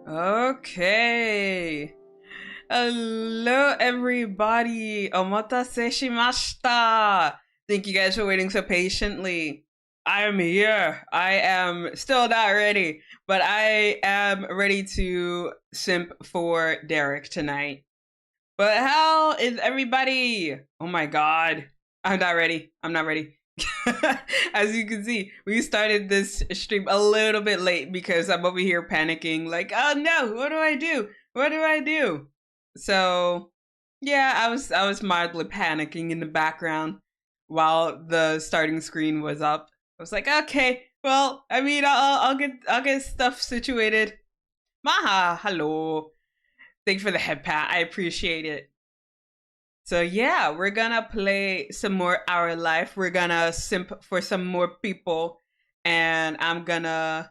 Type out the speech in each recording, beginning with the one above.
Okay. Hello, everybody. Omatase shimashita. Thank you guys for waiting so patiently. I am here. I am still not ready, but I am ready to simp for Derek tonight. But how is everybody? Oh my god. I'm not ready. I'm not ready. As you can see, we started this stream a little bit late because I'm over here panicking, like, oh no, what do I do? What do I do? So yeah, I was mildly panicking in the background while the starting screen was up. I was like, okay, well, I mean, I'll get stuff situated. Maha, hello. Thanks for the head pat. I appreciate it. So yeah, we're gonna play some more Our Life. We're gonna simp for some more people, and I'm gonna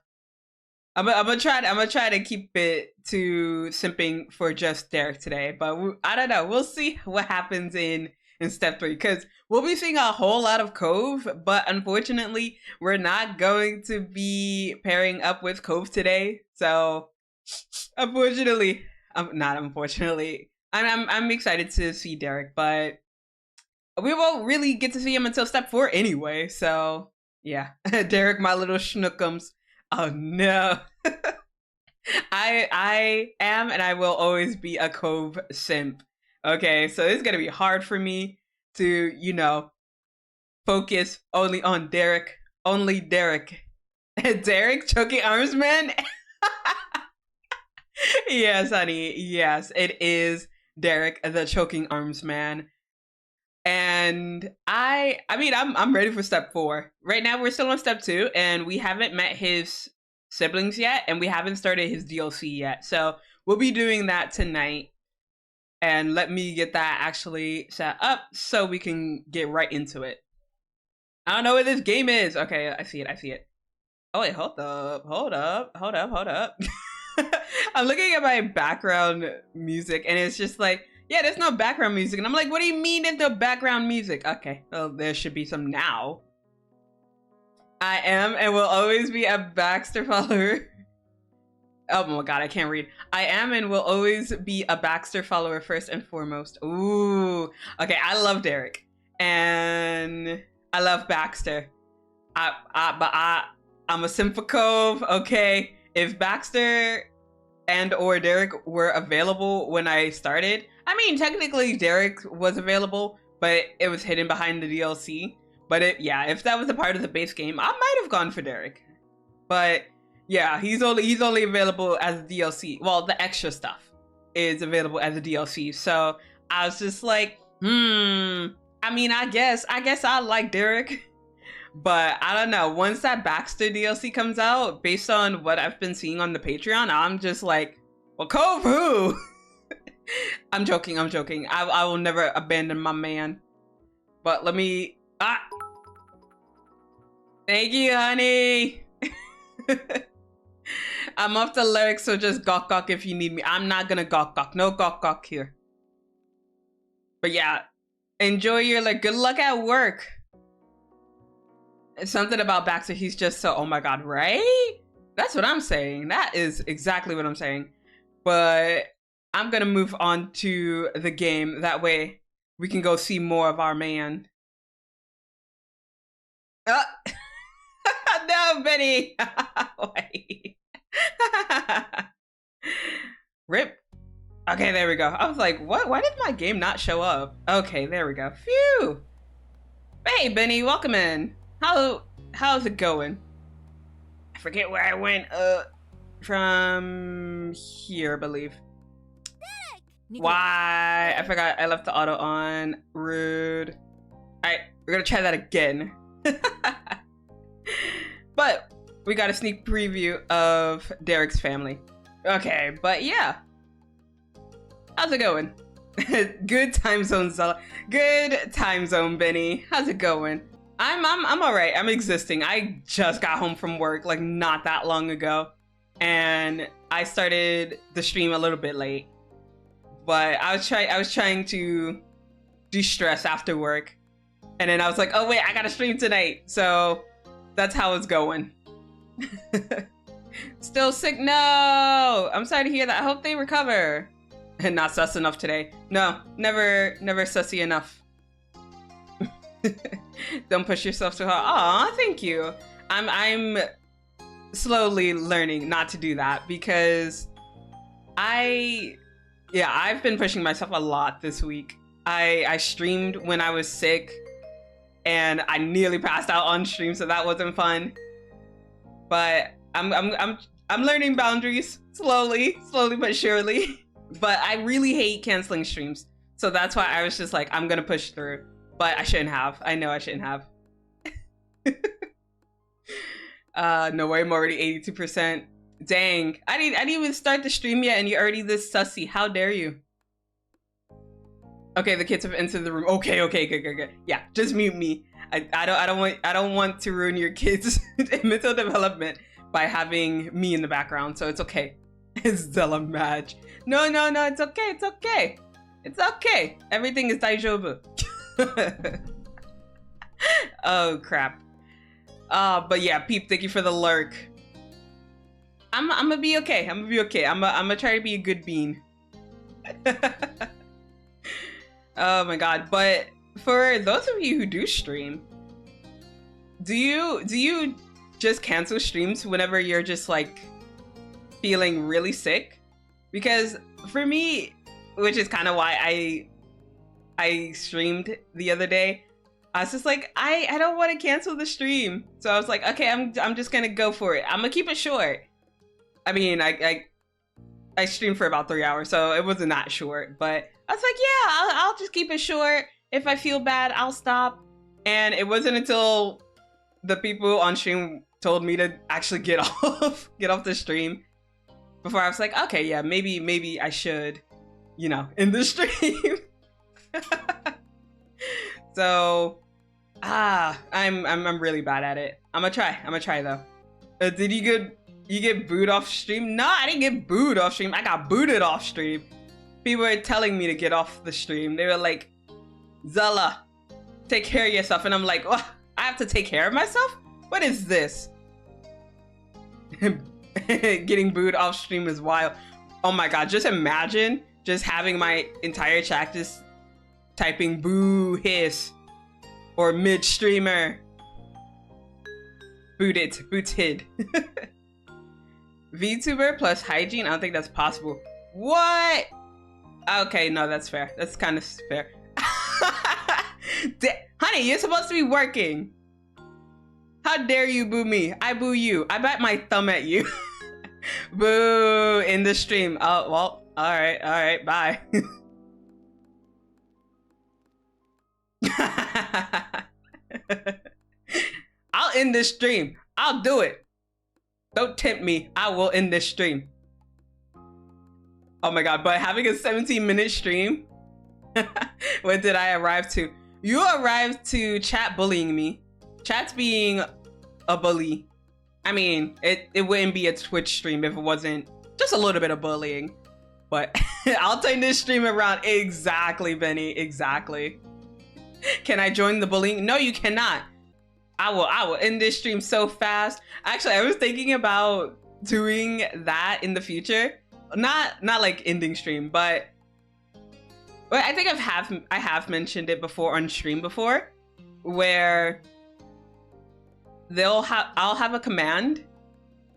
try to keep it to simping for just Derek today. But I don't know. We'll see what happens in step 3 because we'll be seeing a whole lot of Cove, but unfortunately, we're not going to be pairing up with Cove today. So unfortunately, not unfortunately. I'm excited to see Derek, but we won't really get to see him until step 4 anyway. So yeah, Derek, my little schnookums. Oh no. I am and I will always be a Cove simp. Okay, so it's gonna be hard for me to, focus only on Derek. Only Derek. Derek choking armsman? Yes, honey. Yes, it is Derek, the choking arms man. And I mean, I'm ready for step 4. Right now we're still on step 2 and we haven't met his siblings yet and we haven't started his DLC yet. So, we'll be doing that tonight. And let me get that actually set up so we can get right into it. I don't know what this game is. Okay, I see it. I see it. Oh wait, hold up. Hold up. Hold up. Hold up. I'm looking at my background music and it's just like, yeah, there's no background music. And I'm like, what do you mean there's no background music? Okay, well, there should be some now. I am and will always be a Baxter follower. Oh my god, I can't read. I am and will always be a Baxter follower first and foremost. Ooh, okay, I love Derek. And I love Baxter. I'm a simp for Cove, okay? If Baxter and or Derek were available when I started, I mean, technically Derek was available, but it was hidden behind the DLC. But if that was a part of the base game, I might have gone for Derek. But yeah, he's only available as a DLC. Well, the extra stuff is available as a DLC. So I was just like, I mean, I guess I like Derek. But I don't know. Once that Baxter DLC comes out, based on what I've been seeing on the Patreon, I'm just like, well, Cove who? I'm joking. I will never abandon my man. But let me... Thank you, honey. I'm off the lyrics, so just gawk gawk if you need me. I'm not gonna gawk gawk. No gawk gawk here. But yeah, enjoy your, good luck at work. It's something about Baxter, he's just so, oh my god, right? That's what I'm saying. That is exactly what I'm saying. But I'm gonna move on to the game. That way we can go see more of our man. No, Benny! Wait. Rip. Okay, there we go. I was like, what? Why did my game not show up? Okay, there we go. Phew! Hey, Benny, welcome in. How's it going? I forget where I went from here, I believe. Why? I forgot I left the auto on. Rude. Alright, we're gonna try that again. But we got a sneak preview of Derek's family. Okay, but yeah. How's it going? Good time zone, Zela. Good time zone, Benny. How's it going? I'm all right. I'm existing. I just got home from work like not that long ago, and I started the stream a little bit late. But I was trying to de-stress after work, and then I was like, oh wait, I gotta stream tonight. So that's how it's going. Still sick? No! I'm sorry to hear that. I hope they recover. And not sus enough today. No, never sussy enough. Don't push yourself too hard. Aw, thank you. I'm slowly learning not to do that because I've been pushing myself a lot this week. I streamed when I was sick and I nearly passed out on stream, so that wasn't fun. But I'm learning boundaries slowly but surely. But I really hate canceling streams. So that's why I was just like, I'm gonna push through. But I shouldn't have. I know I shouldn't have. No way, I'm already 82%. Dang. I didn't even start the stream yet and you're already this sussy. How dare you? Okay, the kids have entered the room. Okay, good. Yeah, just mute me. I don't want to ruin your kids' mental development by having me in the background, so it's okay. It's Zela match. No, it's okay. It's okay. Everything is daijoubu. Oh crap. But yeah, Peep, thank you for the lurk. I'm gonna be okay. I'm gonna try to be a good bean. Oh my god. But for those of you who do stream, do you just cancel streams whenever you're just like feeling really sick? Because for me, which is kind of why I streamed the other day, I was just like, I don't want to cancel the stream. So I was like, okay, I'm just gonna go for it. I'm gonna keep it short. I mean, I streamed for about 3 hours, so it wasn't that short. But I was like, yeah, I'll just keep it short. If I feel bad, I'll stop. And it wasn't until the people on stream told me to actually get off the stream before I was like, okay, yeah, maybe I should, end the stream. So, I'm really bad at it. I'm gonna try though. Did you get booed off stream? No, I didn't get booed off stream. I got booted off stream. People were telling me to get off the stream. They were like, Zela, take care of yourself. And I'm like, oh, I have to take care of myself? What is this? Getting booed off stream is wild. Oh my god, just imagine just having my entire chat just typing boo hiss or mid streamer. Booted. VTuber plus hygiene? I don't think that's possible. What? Okay, no, that's fair. That's kind of fair. Honey, you're supposed to be working. How dare you boo me? I boo you. I bat my thumb at you. Boo in the stream. Oh, well, all right, bye. I'll end this stream. I'll do it. Don't tempt me. I will end this stream. Oh my god, but having a 17-minute stream? When did I arrive to? You arrived to chat bullying me. Chat's being a bully. I mean, it wouldn't be a Twitch stream if it wasn't just a little bit of bullying. But I'll turn this stream around. Exactly, Benny. Exactly. Can I join the bullying? No, you cannot. I will end this stream so fast. Actually, I was thinking about doing that in the future. Not like ending stream, but I think I have mentioned it before on stream before, where I'll have a command.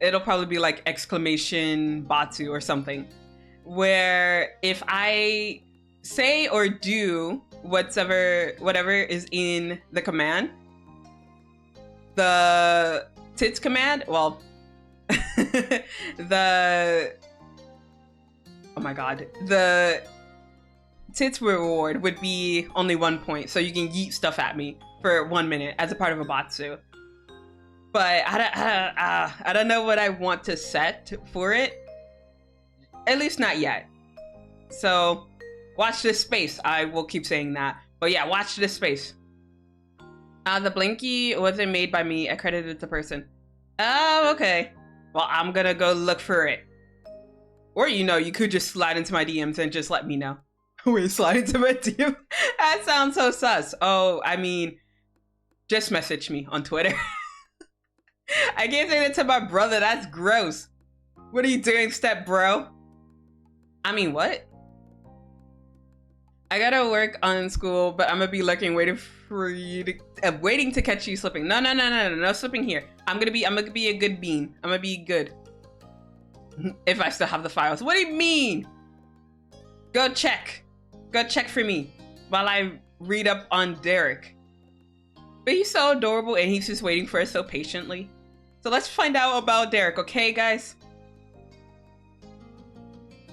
It'll probably be like exclamation Batu or something, where if I say or do whatever is in the command, the tits command, well, oh my god, the tits reward would be only 1 point, so you can yeet stuff at me for 1 minute as a part of a Batsu. But I don't know what I want to set for it. At least not yet. So watch this space. I will keep saying that. But yeah, watch this space. The blinky wasn't made by me. I credited the person. Oh, okay. Well, I'm gonna go look for it. Or, you could just slide into my DMs and just let me know. Wait, slide into my DM? That sounds so sus. Oh, I mean, just message me on Twitter. I can't say that to my brother. That's gross. What are you doing, step bro? I mean, what? I gotta work on school, but I'm gonna be lurking, waiting for you to, waiting to catch you slipping. No slipping here. I'm gonna be a good bean. I'm gonna be good. If I still have the files. What do you mean? Go check for me while I read up on Derek. But he's so adorable and he's just waiting for us so patiently. So let's find out about Derek, okay, guys?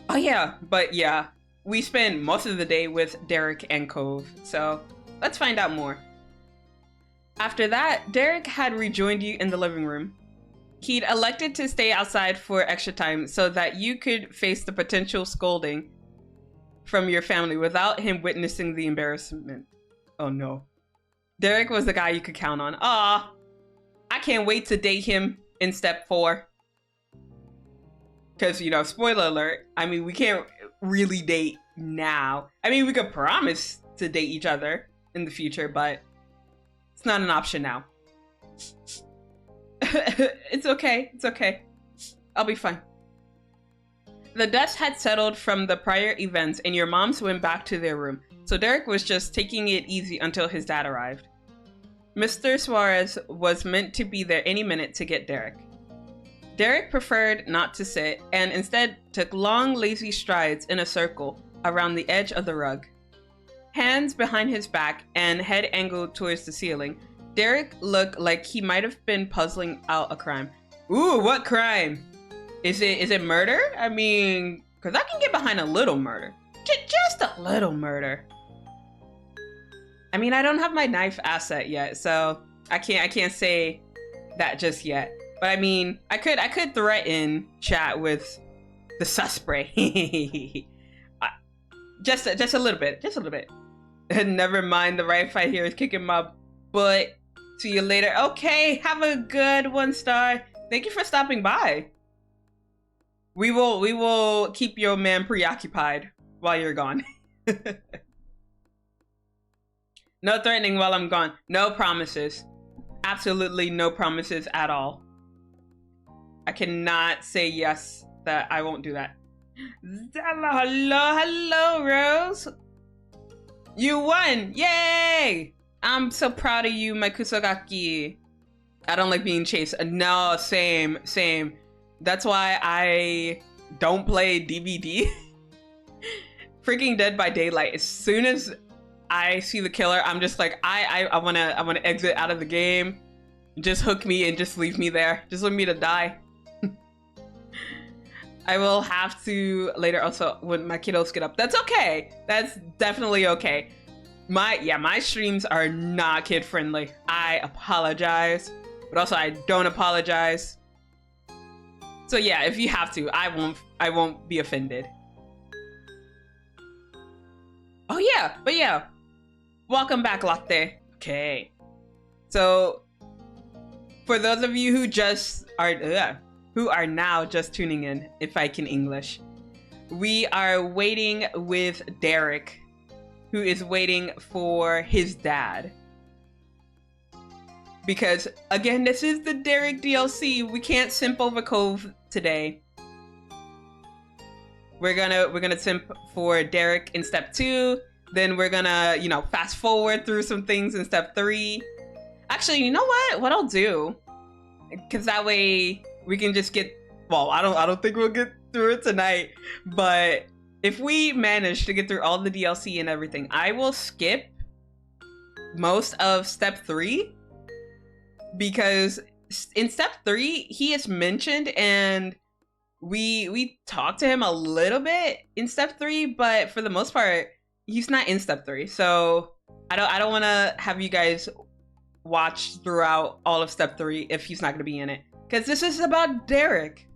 Oh yeah, but yeah, we spend most of the day with Derek and Cove, so let's find out more. After that, Derek had rejoined you in the living room. He'd elected to stay outside for extra time so that you could face the potential scolding from your family without him witnessing the embarrassment. Oh no. Derek was the guy you could count on. Ah, I can't wait to date him in step 4. Because, you know, spoiler alert, I mean, we can't really date now. I mean, we could promise to date each other in the future, but it's not an option now. It's okay. It's okay. I'll be fine. The dust had settled from the prior events and your moms went back to their room. So Derek was just taking it easy until his dad arrived. Mr. Suarez was meant to be there any minute to get Derek. Derek preferred not to sit and instead took long, lazy strides in a circle around the edge of the rug. Hands behind his back and head angled towards the ceiling, Derek looked like he might have been puzzling out a crime. Ooh, what crime? Is it murder? I mean, because I can get behind a little murder. Just a little murder. I mean, I don't have my knife asset yet, so I can't say that just yet. But I mean, I could threaten chat with the suspect. just a little bit. Never mind, the right fight here is kicking my butt. See you later. Okay, have a good one, Star. Thank you for stopping by. We will keep your man preoccupied while you're gone. No threatening while I'm gone. No promises. Absolutely no promises at all. I cannot say yes that I won't do that. Zela, hello, Rose. You won! Yay! I'm so proud of you, my Kusogaki. I don't like being chased. No, same. That's why I don't play DVD. Freaking Dead by Daylight. As soon as I see the killer, I'm just like, I wanna exit out of the game. Just hook me and just leave me there. Just leave me to die. I will have to later also when my kiddos get up. That's okay. That's definitely okay. My streams are not kid friendly. I apologize, but also I don't apologize. So yeah, if you have to, I won't be offended. Oh yeah, but yeah. Welcome back, Latte. Okay. So for those of you who are now just tuning in, if I can English, we are waiting with Derek, who is waiting for his dad. Because again, this is the Derek DLC. We can't simp over Cove today. We're gonna simp for Derek in step 2. Then we're gonna, you know, fast forward through some things in step 3. Actually, you know what? What I'll do, because that way we can just get. Well, I don't think we'll get through it tonight, but if we manage to get through all the DLC and everything, I will skip most of step 3 because in step 3 he is mentioned and we talked to him a little bit in step 3, but for the most part he's not in step 3. So I don't want to have you guys watch throughout all of step 3 if he's not going to be in it, because this is about Derek.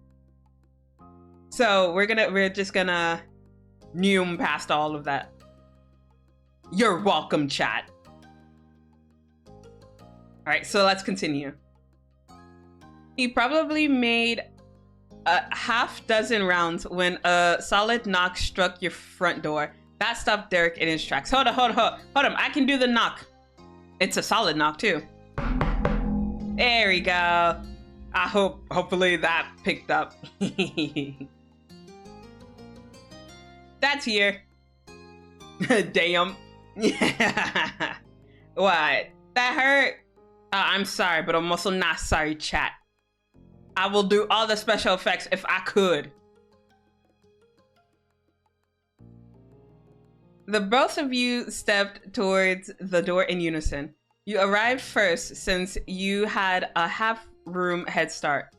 So we're just gonna noom past all of that. You're welcome, chat. All right, so let's continue. He probably made a half dozen rounds when a solid knock struck your front door. That stopped Derek in his tracks. Hold on. I can do the knock. It's a solid knock too. There we go. Hopefully that picked up. That's here. Damn. What? That hurt? I'm sorry, but I'm also not sorry, chat. I will do all the special effects if I could. The both of you stepped towards the door in unison. You arrived first since you had a half-room head start.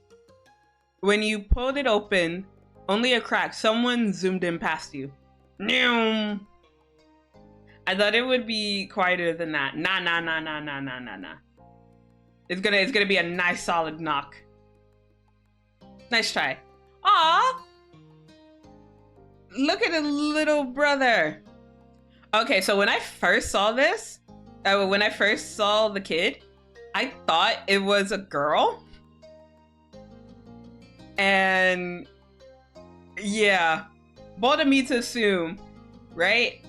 When you pulled it open, only a crack, someone zoomed in past you. I thought it would be quieter than that. Nah. It's gonna be a nice solid knock. Nice try. Aw! Look at a little brother. Okay, so when I first saw this, when I first saw the kid, I thought it was a girl. And yeah, bold of me to assume, right?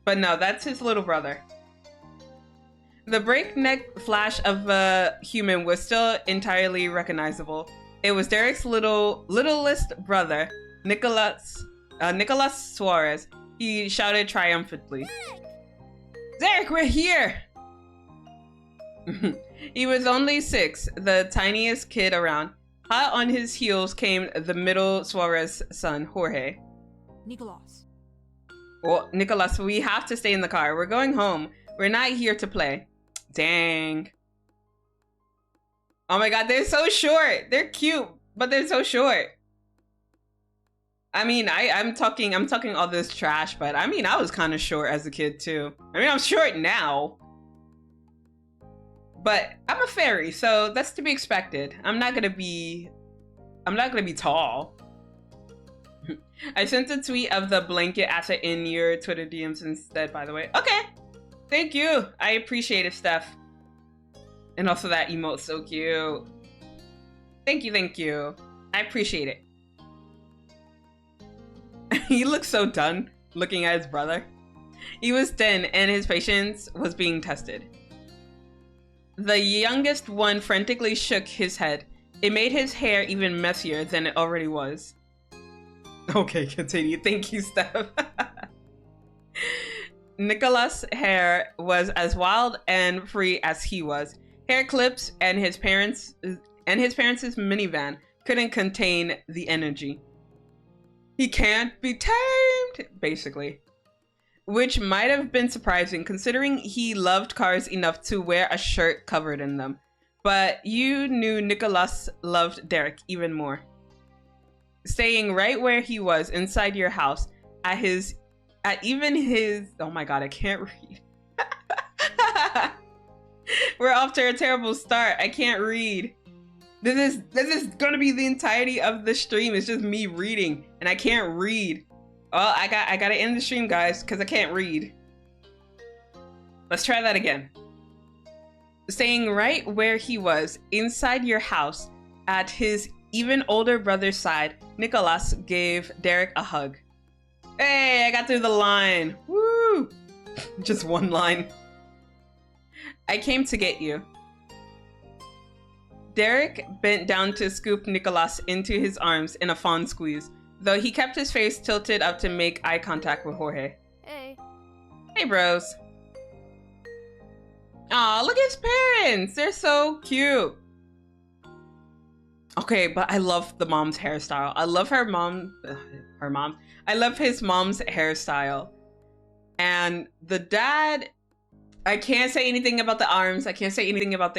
But no, that's his little brother. The breakneck flash of a human was still entirely recognizable. It was Derek's littlest brother, Nicholas Suarez. He shouted triumphantly. Derek, we're here! He was only 6, the tiniest kid around. Hot on his heels came the middle Suarez son, Jorge. Nicholas. Well, Nicholas, we have to stay in the car. We're going home. We're not here to play. Dang. Oh my god, they're so short. They're cute, but they're so short. I mean, I'm talking all this trash, but I mean, I was kind of short as a kid too. I mean, I'm short now, but I'm a fairy, so that's to be expected. I'm not gonna be tall. I sent a tweet of the blanket asset in your Twitter DMs instead, by the way. Okay, thank you. I appreciate it, Steph. And also that emote's so cute. Thank you. I appreciate it. He looks so done looking at his brother. He was 10 and his patience was being tested. The youngest one frantically shook his head. It made his hair even messier than it already was. Okay, continue. Thank you, Steph. Nicholas' hair was as wild and free as he was. Hair clips and his parents' minivan couldn't contain the energy. He can't be tamed, basically. Which might have been surprising considering he loved cars enough to wear a shirt covered in them. But you knew Nicholas loved Derek even more. Staying right where he was inside your house at even his, oh my god, I can't read. We're off to a terrible start. I can't read. This is gonna be the entirety of the stream. It's just me reading and I can't read. Oh, I gotta end the stream, guys, because I can't read. Let's try that again. Staying right where he was, inside your house, at his even older brother's side, Nicholas gave Derek a hug. Hey, I got through the line. Woo! Just one line. I came to get you. Derek bent down to scoop Nicholas into his arms in a fond squeeze, though he kept his face tilted up to make eye contact with Jorge. Hey. Hey, bros. Aw, look at his parents. They're so cute. Okay, but I love the mom's hairstyle. I love her mom. I love his mom's hairstyle. And the dad, I can't say anything about the arms. I'm not gonna say anything about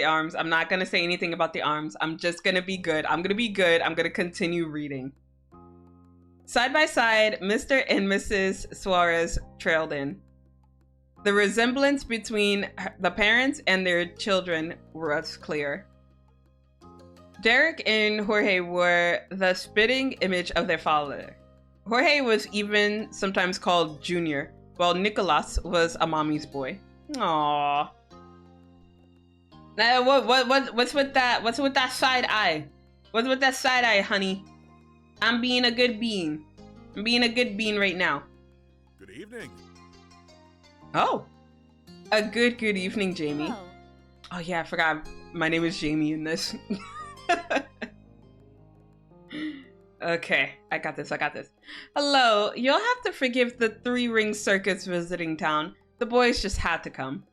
the arms. I'm just gonna be good. I'm gonna continue reading. Side by side, Mr. and Mrs. Suarez trailed in. The resemblance between the parents and their children was clear. Derek and Jorge were the spitting image of their father. Jorge was even sometimes called Junior, while Nicholas was a mommy's boy. Aww. Now, what's with that? What's with that side eye? What's with that side eye, honey? I'm being a good bean. I'm being a good bean right now. Good evening. Oh. A good evening, Jamie. Hello. Oh yeah, I forgot. My name is Jamie in this. Okay, I got this. Hello, you'll have to forgive the three-ring circus visiting town. The boys just had to come.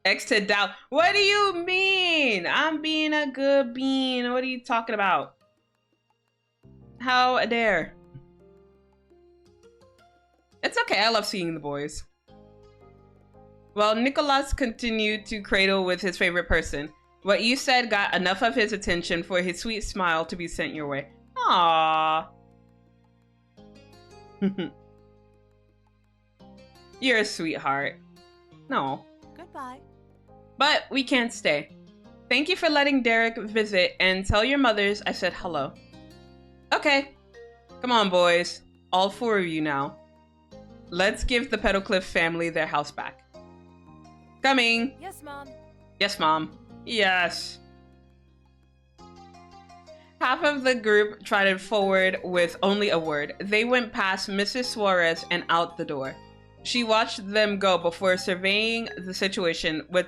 Exited down. What do you mean? I'm being a good bean. What are you talking about? How dare? It's okay, I love seeing the boys. Well, Nicholas continued to cradle with his favorite person. What you said got enough of his attention for his sweet smile to be sent your way. Aww. You're a sweetheart. No. Goodbye. But we can't stay. Thank you for letting Derek visit, and tell your mothers I said hello. Okay. Come on, boys. All four of you now. Let's give the Petalcliff family their house back. Coming. Yes, Mom. Yes, Mom. Yes. Half of the group trotted forward with only a word. They went past Mrs. Suarez and out the door. She watched them go before surveying the situation with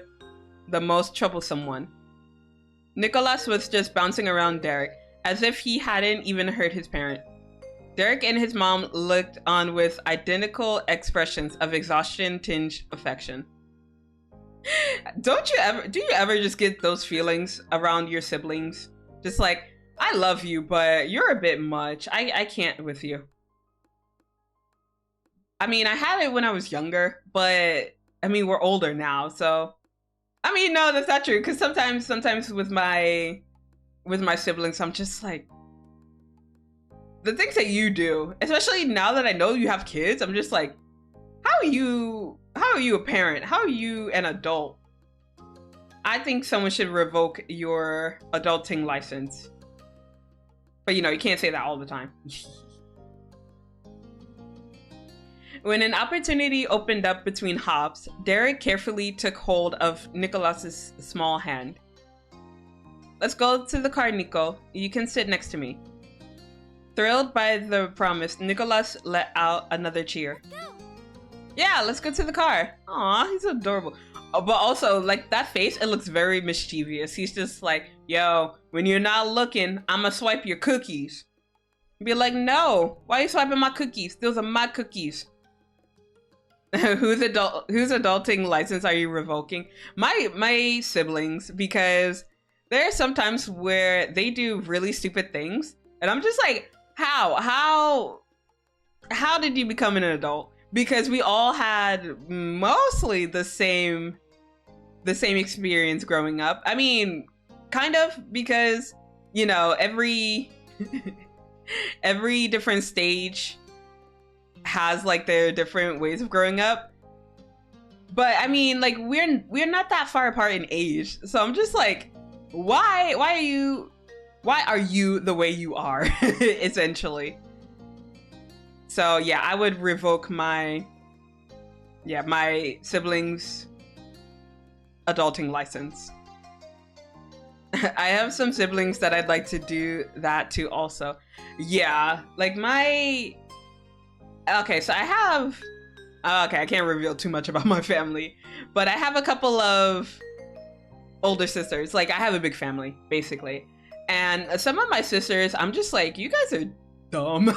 the most troublesome one. Nicholas was just bouncing around Derek, as if he hadn't even heard his parent. Derek and his mom looked on with identical expressions of exhaustion-tinged affection. Do you ever just get those feelings around your siblings? Just like, I love you, but you're a bit much. I can't with you. I mean, I had it when I was younger, but I mean, we're older now, so. I mean, no, that's not true. Because sometimes with my siblings, I'm just like, the things that you do, especially now that I know you have kids, I'm just like, how are you a parent? How are you an adult? I think someone should revoke your adulting license. But you know, you can't say that all the time. When an opportunity opened up between hops, Derek carefully took hold of Nicholas's small hand. Let's go to the car, Nico. You can sit next to me. Thrilled by the promise, Nicholas let out another cheer. Yeah, let's go to the car. Aw, he's adorable. Oh, but also, like, that face, it looks very mischievous. He's just like, yo, when you're not looking, I'ma swipe your cookies. Be like, no, why are you swiping my cookies? Those are my cookies. Whose adulting license are you revoking? My siblings, because there are sometimes where they do really stupid things, and I'm just like, how did you become an adult? Because we all had mostly the same experience growing up. I mean, kind of, because you know, every different stage has like their different ways of growing up. But I mean, like, we're not that far apart in age, so I'm just like, why are you the way you are? Essentially. So yeah, I would revoke my siblings' adulting license. I have some siblings that I'd like to do that to also. Yeah, like okay, so I have, okay, I can't reveal too much about my family, but I have a couple of older sisters. Like, I have a big family, basically. And some of my sisters, I'm just like, you guys are dumb.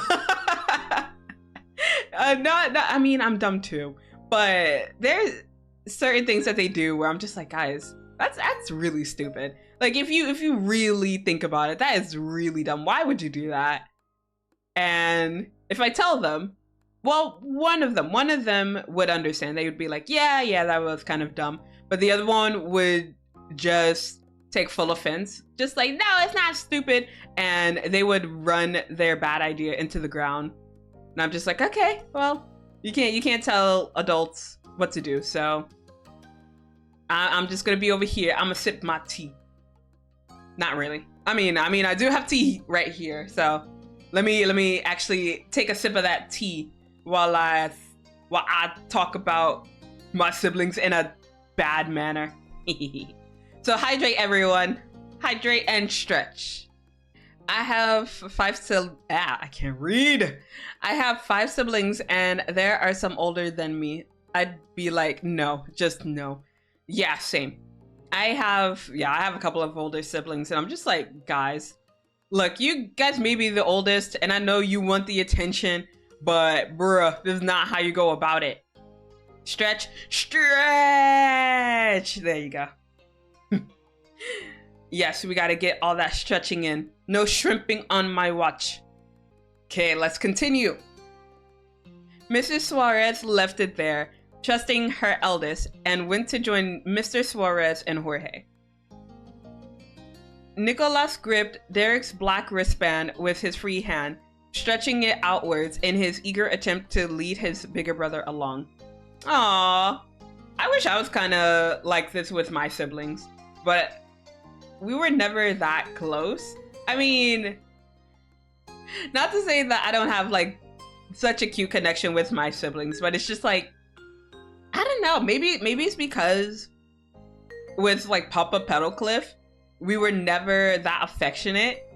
I mean, I'm dumb too, but there's certain things that they do where I'm just like, guys, that's really stupid. Like, if you really think about it, that is really dumb. Why would you do that? And if I tell them, well, one of them would understand. They would be like, yeah, that was kind of dumb. But the other one would just take full offense. Just like, no, it's not stupid. And they would run their bad idea into the ground. And I'm just like, okay, well, you can't tell adults what to do. So I'm just gonna be over here. I'm gonna sip my tea. Not really. I mean, I do have tea right here. So let me actually take a sip of that tea while I talk about my siblings in a bad manner. So hydrate, everyone. Hydrate and stretch. I have I can't read. I have 5 siblings, and there are some older than me. I'd be like, no, just no. Yeah, same. I have a couple of older siblings, and I'm just like, guys, look, you guys may be the oldest, and I know you want the attention, but bruh, this is not how you go about it. Stretch, stretch. There you go. Yes, we gotta get all that stretching in. No shrimping on my watch. Okay, let's continue. Mrs. Suarez left it there, trusting her eldest, and went to join Mr. Suarez and Jorge. Nicolas gripped Derek's black wristband with his free hand, stretching it outwards in his eager attempt to lead his bigger brother along. Aww, I wish I was kind of like this with my siblings, but we were never that close. I mean, not to say that I don't have like such a cute connection with my siblings, but it's just like, I don't know, maybe it's because with like Papa Petalcliff, we were never that affectionate.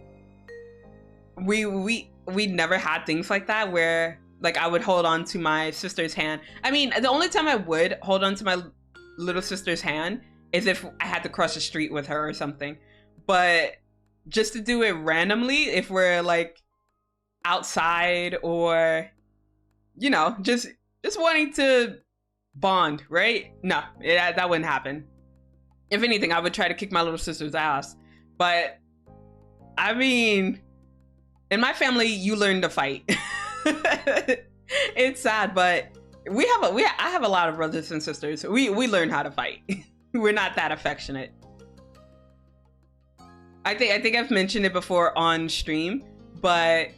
We never had things like that where like I would hold on to my sister's hand. I mean, the only time I would hold on to my little sister's hand is if I had to cross the street with her or something. But just to do it randomly, if we're like outside or, you know, just wanting to bond, right? No, that wouldn't happen. If anything, I would try to kick my little sister's ass. But I mean, in my family, you learn to fight. It's sad, but I have a lot of brothers and sisters. We learn how to fight. We're not that affectionate. I think I've mentioned it before on stream, but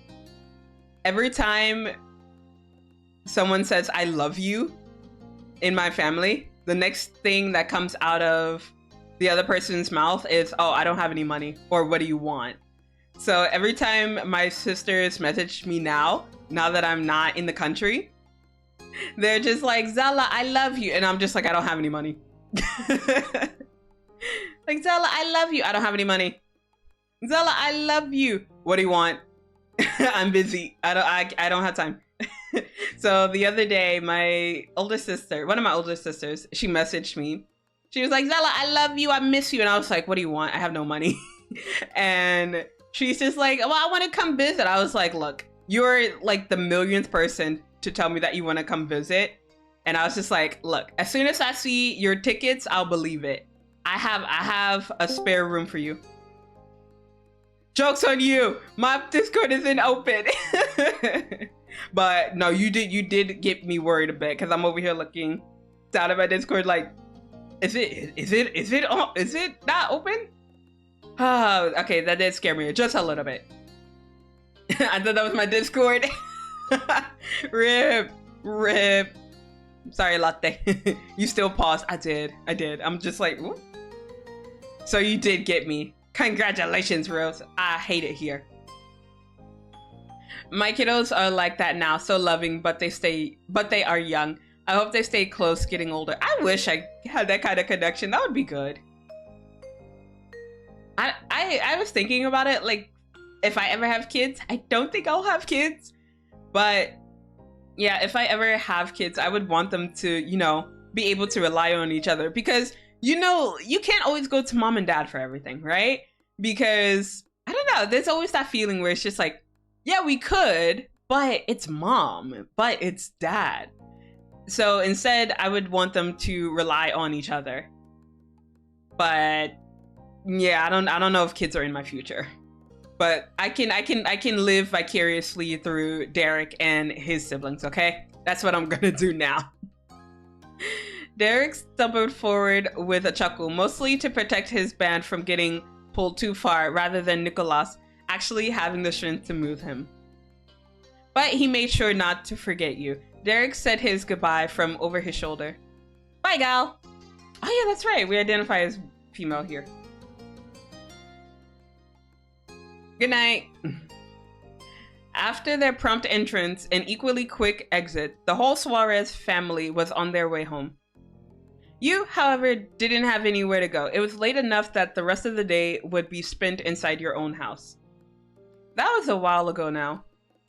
every time someone says I love you in my family, the next thing that comes out of the other person's mouth is, oh, I don't have any money, or what do you want? So every time my sisters message me now that I'm not in the country, they're just like, Zela, I love you. And I'm just like, I don't have any money. Like, Zela, I love you. I don't have any money. Zela, I love you. What do you want? I'm busy. I don't have time. So the other day, one of my older sisters, she messaged me. She was like, Zela, I love you. I miss you. And I was like, what do you want? I have no money. And she's just like, well, I want to come visit. I was like, look, you're like the millionth person to tell me that you want to come visit. And I was just like, look, as soon as I see your tickets, I'll believe it. I have a spare room for you. Joke's on you. My Discord isn't open. But no, you did get me worried a bit, because I'm over here looking down at my Discord like, is it not open? Oh, okay, that did scare me just a little bit. I thought that was my Discord. Rip. Sorry, Latte. You still paused. I did. I'm just like, whoop. So you did get me. Congratulations, Rose. I hate it here. My kiddos are like that now, so loving, but they are young. I hope they stay close getting older. I wish I had that kind of connection. That would be good. I was thinking about it, like, if I ever have kids. I don't think I'll have kids, but yeah, if I ever have kids, I would want them to, you know, be able to rely on each other, because, you know, you can't always go to mom and dad for everything, right? Because, I don't know, there's always that feeling where it's just like, yeah, we could, but it's mom, but it's dad. So instead, I would want them to rely on each other. But yeah, I don't know if kids are in my future. But I can live vicariously through Derek and his siblings, okay? That's what I'm gonna do now. Derek stumbled forward with a chuckle, mostly to protect his band from getting pulled too far, rather than Nicolas actually having the strength to move him. But he made sure not to forget you. Derek said his goodbye from over his shoulder. Bye, gal. Oh yeah, that's right. We identify as female here. Good night. After their prompt entrance and equally quick exit, the whole Suarez family was on their way home. You, however, didn't have anywhere to go. It was late enough that the rest of the day would be spent inside your own house. That was a while ago now.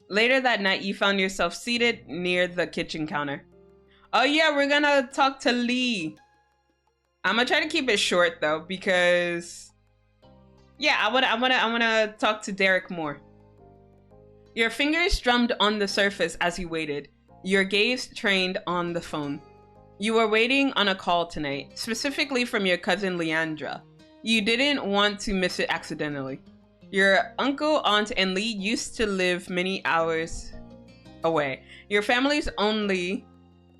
Later that night, you found yourself seated near the kitchen counter. Oh yeah, we're gonna talk to Lee. I'm gonna try to keep it short though, because yeah, I wanna talk to Derek more. Your fingers drummed on the surface as you waited, your gaze trained on the phone. You were waiting on a call tonight, specifically from your cousin Leandra. You didn't want to miss it accidentally. Your uncle, aunt, and Lee used to live many hours away. Your families only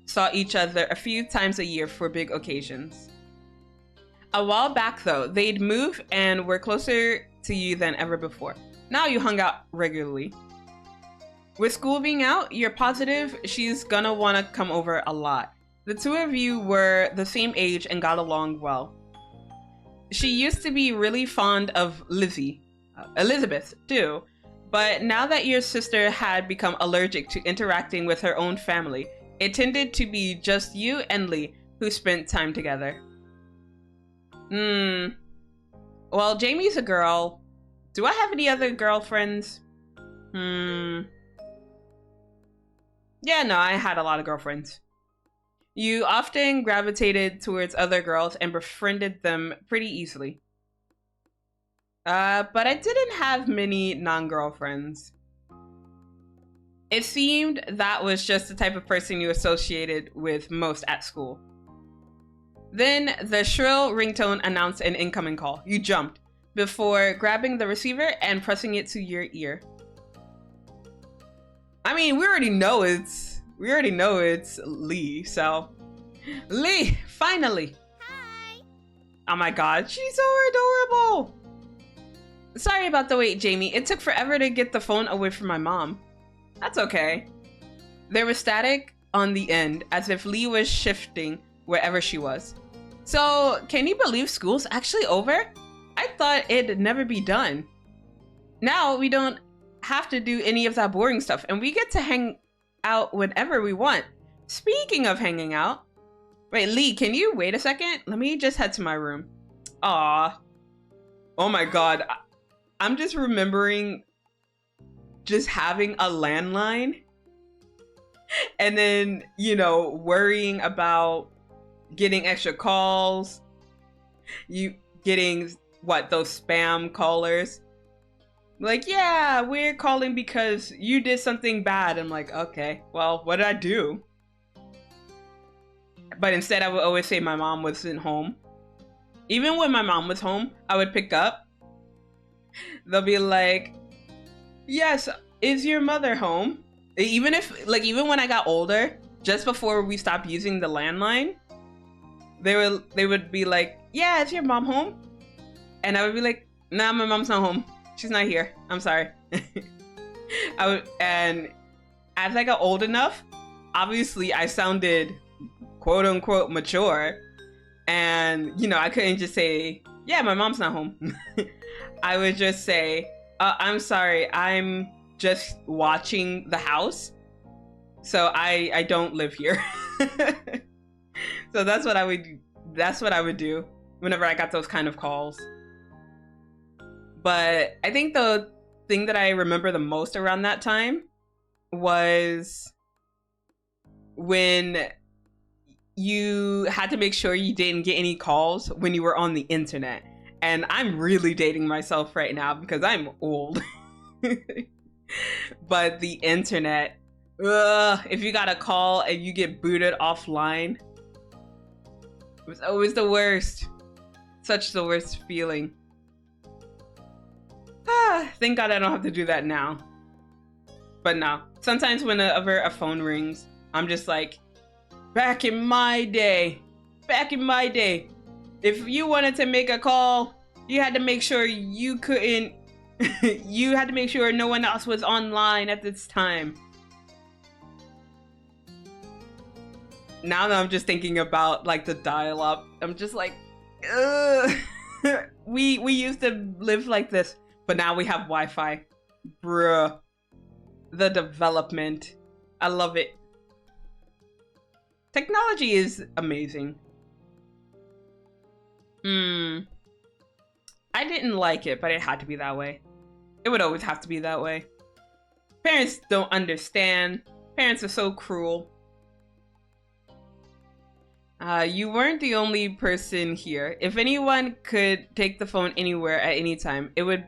saw each other a few times a year for big occasions. A while back, though, they'd moved and were closer to you than ever before. Now you hung out regularly. With school being out, you're positive she's gonna want to come over a lot. The two of you were the same age and got along well. She used to be really fond of Elizabeth too, but now that your sister had become allergic to interacting with her own family, it tended to be just you and Lee who spent time together. Well, Jamie's a girl. Do I have any other girlfriends? Yeah, no, I had a lot of girlfriends. You often gravitated towards other girls and befriended them pretty easily. But I didn't have many non-girlfriends. It seemed that was just the type of person you associated with most at school. Then the shrill ringtone announced an incoming call. You jumped before grabbing the receiver and pressing it to your ear. I mean, we already know it's Lee, so Lee, finally. Hi. Oh my god, she's so adorable. Sorry about the wait, Jamie. It took forever to get the phone away from my mom. That's okay. There was static on the end, as if Lee was shifting wherever she was. So, can you believe school's actually over? I thought it'd never be done. Now we don't have to do any of that boring stuff, and we get to hang out whenever we want. Speaking of hanging out, wait, Lee, can you wait a second? Let me just head to my room. Aw. Oh my god. I'm just remembering just having a landline and then, you know, worrying about getting extra calls, you getting those spam callers. Like, yeah, we're calling because you did something bad. I'm like, okay, well, what did I do? But instead, I would always say my mom wasn't home. Even when my mom was home, I would pick up. They'll be like, yes, is your mother home? Even when I got older, just before we stopped using the landline, they would be like, yeah, is your mom home? And I would be like, nah, my mom's not home. She's not here. I'm sorry. And as I got old enough, obviously I sounded quote unquote mature. And, you know, I couldn't just say, yeah, my mom's not home. I would just say, I'm sorry, I'm just watching the house. So I don't live here. So that's what I would do whenever I got those kind of calls. But I think the thing that I remember the most around that time was when you had to make sure you didn't get any calls when you were on the internet. And I'm really dating myself right now because I'm old. But the internet, if you got a call and you get booted offline, it was always the worst. Such the worst feeling. Thank God I don't have to do that now. But no, sometimes whenever a phone rings, I'm just like, back in my day, if you wanted to make a call, you had to make sure you couldn't, you had to make sure no one else was online at this time. Now that I'm just thinking about like the dial-up, I'm just like, ugh. we used to live like this. But now we have Wi-Fi. Bruh. The development. I love it. Technology is amazing. I didn't like it, but it had to be that way. It would always have to be that way. Parents don't understand. Parents are so cruel. You weren't the only person here. If anyone could take the phone anywhere at any time, it would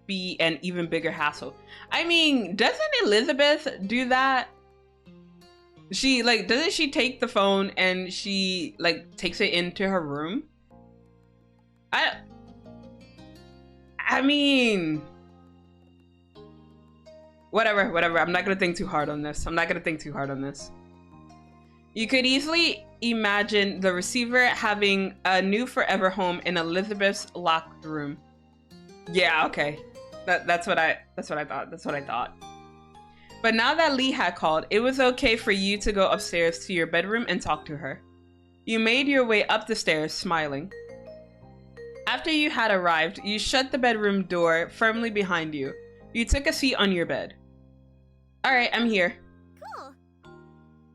be an even bigger hassle. I mean, doesn't Elizabeth do that? She, like, doesn't she take the phone and she, like, takes it into her room? I mean, whatever. I'm not gonna think too hard on this. You could easily imagine the receiver having a new forever home in Elizabeth's locked room. Yeah, okay. That's what I thought. But now that Lee had called, it was okay for you to go upstairs to your bedroom and talk to her. You made your way up the stairs, smiling. After you had arrived, you shut the bedroom door firmly behind you. You took a seat on your bed. All right, I'm here.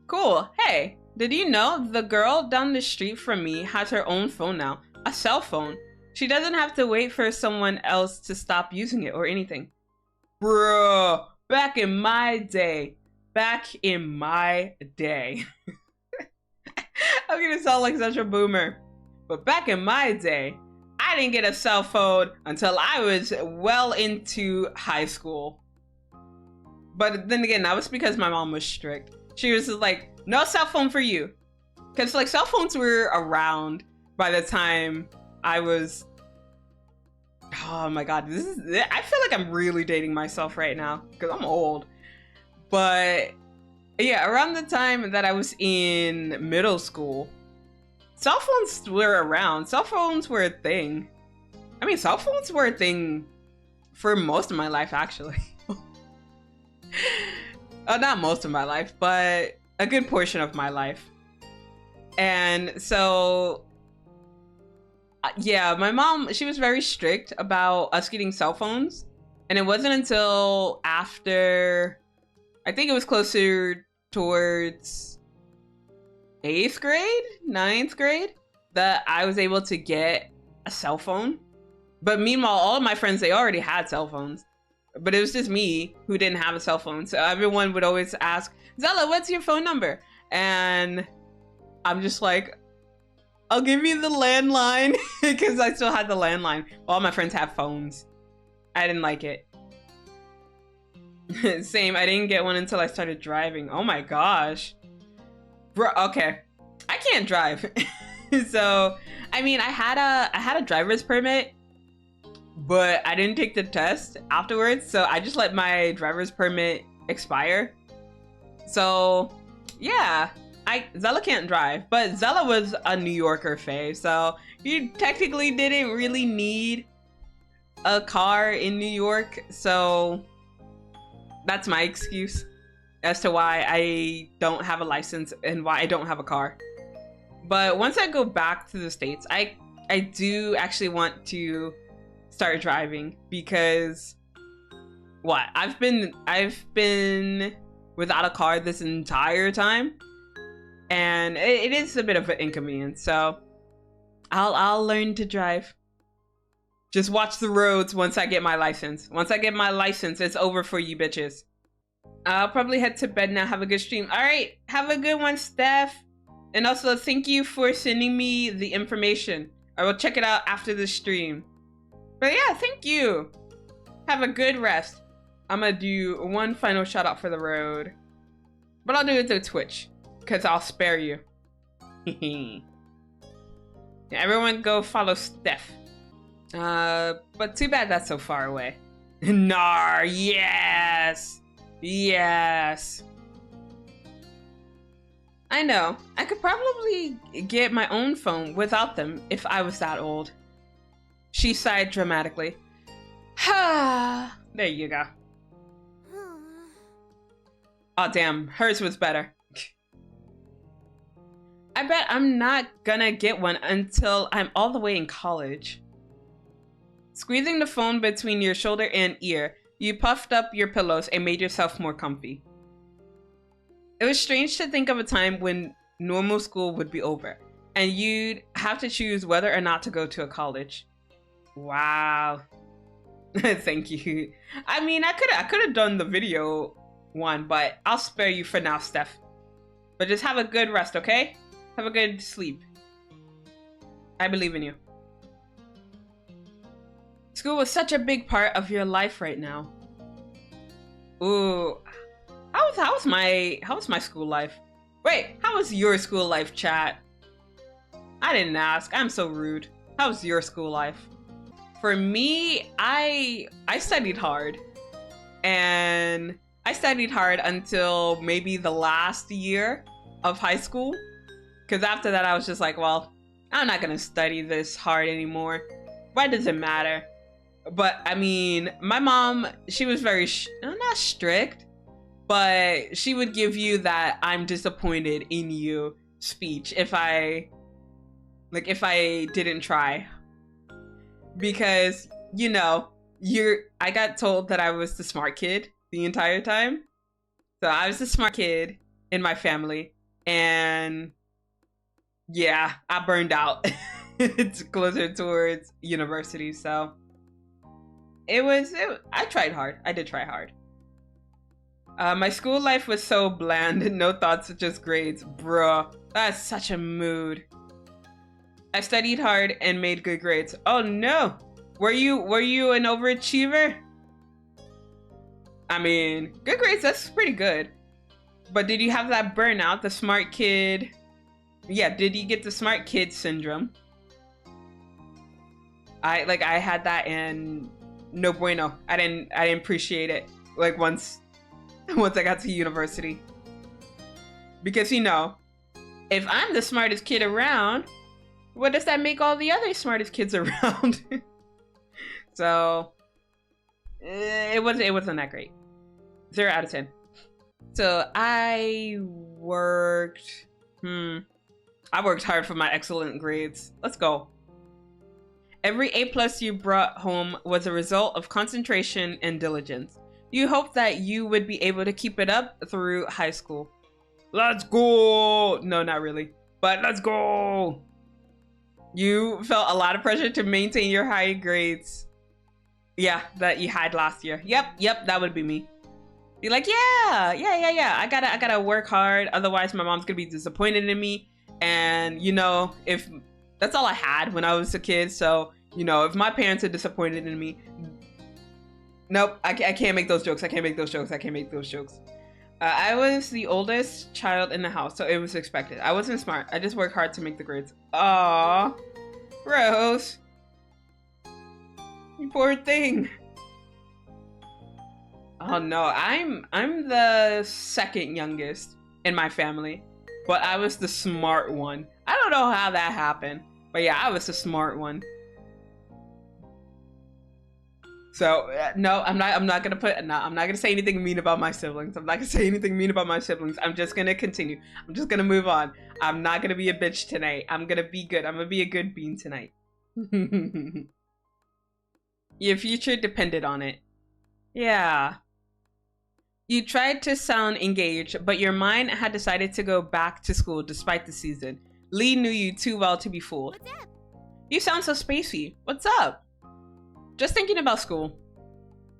Cool. Hey, did you know the girl down the street from me has her own phone now? A cell phone. She doesn't have to wait for someone else to stop using it or anything. Bro, back in my day. I'm gonna sound like such a boomer. But back in my day, I didn't get a cell phone until I was well into high school. But then again, that was because my mom was strict. She was just like, no cell phone for you. Because like cell phones were around by the time I was, oh my God, I feel like I'm really dating myself right now because I'm old. But yeah, around the time that I was in middle school, cell phones were around. Cell phones were a thing. I mean, cell phones were a thing for most of my life, actually. Not most of my life, but a good portion of my life. And so, yeah, my mom, she was very strict about us getting cell phones. And it wasn't until after, I think it was closer towards 8th grade, 9th grade, that I was able to get a cell phone. But meanwhile, all of my friends, they already had cell phones. But it was just me who didn't have a cell phone. So everyone would always ask, Zela, what's your phone number? And I'm just like, I'll give you the landline because I still had the landline. All my friends have phones. I didn't like it. Same, I didn't get one until I started driving. Oh my gosh. Bro, okay. I can't drive. So, I mean, I had a driver's permit, but I didn't take the test afterwards, so I just let my driver's permit expire. So, yeah, Zela can't drive, but Zela was a New Yorker, Faye, so you technically didn't really need a car in New York, so that's my excuse as to why I don't have a license and why I don't have a car. But once I go back to the States, I do actually want to start driving because I've been without a car this entire time, and it is a bit of an inconvenience. So I'll learn to drive. Just watch the roads once I get my license. Once I get my license, it's over for you bitches. I'll probably head to bed now. Have a good stream. All right, have a good one, Steph. And also, thank you for sending me the information. I will check it out after the stream. But yeah, thank you. Have a good rest. I'm gonna do one final shout out for the road. But I'll do it through Twitch, because I'll spare you. Yeah, everyone go follow Steph. But too bad that's so far away. Nar, yes! Yes! I know. I could probably get my own phone without them if I was that old. She sighed dramatically. Ha! There you go. Oh damn, hers was better. I bet I'm not gonna get one until I'm all the way in college. Squeezing the phone between your shoulder and ear, you puffed up your pillows and made yourself more comfy. It was strange to think of a time when normal school would be over, and you'd have to choose whether or not to go to a college. Wow. Thank you. I mean, I could have done the video one, but I'll spare you for now, Steph. But just have a good rest, okay? Have a good sleep. I believe in you. School was such a big part of your life right now. Ooh, how was my school life? Wait, how was your school life, chat? I didn't ask. I'm so rude. How was your school life? For me, I studied hard, and I studied hard until maybe the last year of high school. Because after that, I was just like, well, I'm not gonna study this hard anymore. Why does it matter? But I mean, my mom, she was very not strict, but she would give you that "I'm disappointed in you" speech if I didn't try. Because, you know, I got told that I was the smart kid the entire time. So I was the smart kid in my family, and yeah, I burned out. It's closer towards university, so I tried hard. I did try hard. My school life was so bland. No thoughts, just grades. Bruh, that's such a mood. I studied hard and made good grades. Oh no! Were you an overachiever? I mean, good grades, that's pretty good. But did you have that burnout, the smart kid? Yeah, did you get the smart kid syndrome? I had that, and no bueno. I didn't appreciate it. Like once I got to university. Because you know, if I'm the smartest kid around, what does that make all the other smartest kids around? So it wasn't that great. 0 out of 10. So I worked hard for my excellent grades. Let's go. Every A+ you brought home was a result of concentration and diligence. You hoped that you would be able to keep it up through high school. Let's go! No, not really. But let's go! You felt a lot of pressure to maintain your high grades. Yeah, that you had last year. Yep, that would be me. Be like, yeah. I gotta work hard. Otherwise, my mom's gonna be disappointed in me. And you know, if that's all I had when I was a kid, so you know, if my parents are disappointed in me, nope, I can't make those jokes. I can't make those jokes. I was the oldest child in the house, so it was expected. I wasn't smart. I just worked hard to make the grades. Aww, Rose, you poor thing. Oh no, I'm the second youngest in my family, but I was the smart one. I don't know how that happened, but yeah, I was the smart one. So no, I'm not gonna say anything mean about my siblings. I'm just gonna continue. I'm just gonna move on. I'm not gonna be a bitch tonight. I'm gonna be good. I'm gonna be a good bean tonight. Your future depended on it. Yeah. You tried to sound engaged, but your mind had decided to go back to school despite the season. Lee knew you too well to be fooled. What's up? You sound so spacey. What's up? Just thinking about school.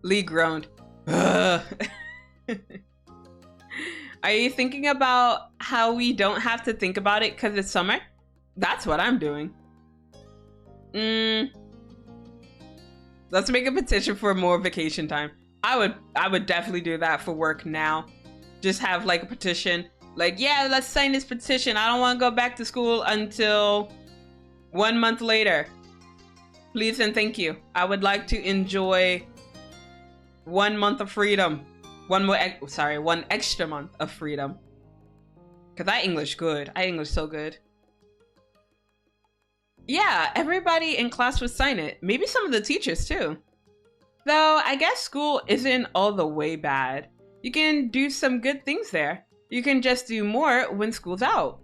Lee groaned. Are you thinking about how we don't have to think about it because it's summer? That's what I'm doing. Let's make a petition for more vacation time. I would definitely do that for work now. Just have like a petition. Like, yeah, let's sign this petition. I don't want to go back to school until 1 month later. Please and thank you. I would like to enjoy 1 month of freedom. One extra month of freedom. Cause I English good. I English so good. Yeah, everybody in class would sign it. Maybe some of the teachers too. Though I guess school isn't all the way bad. You can do some good things there. You can just do more when school's out.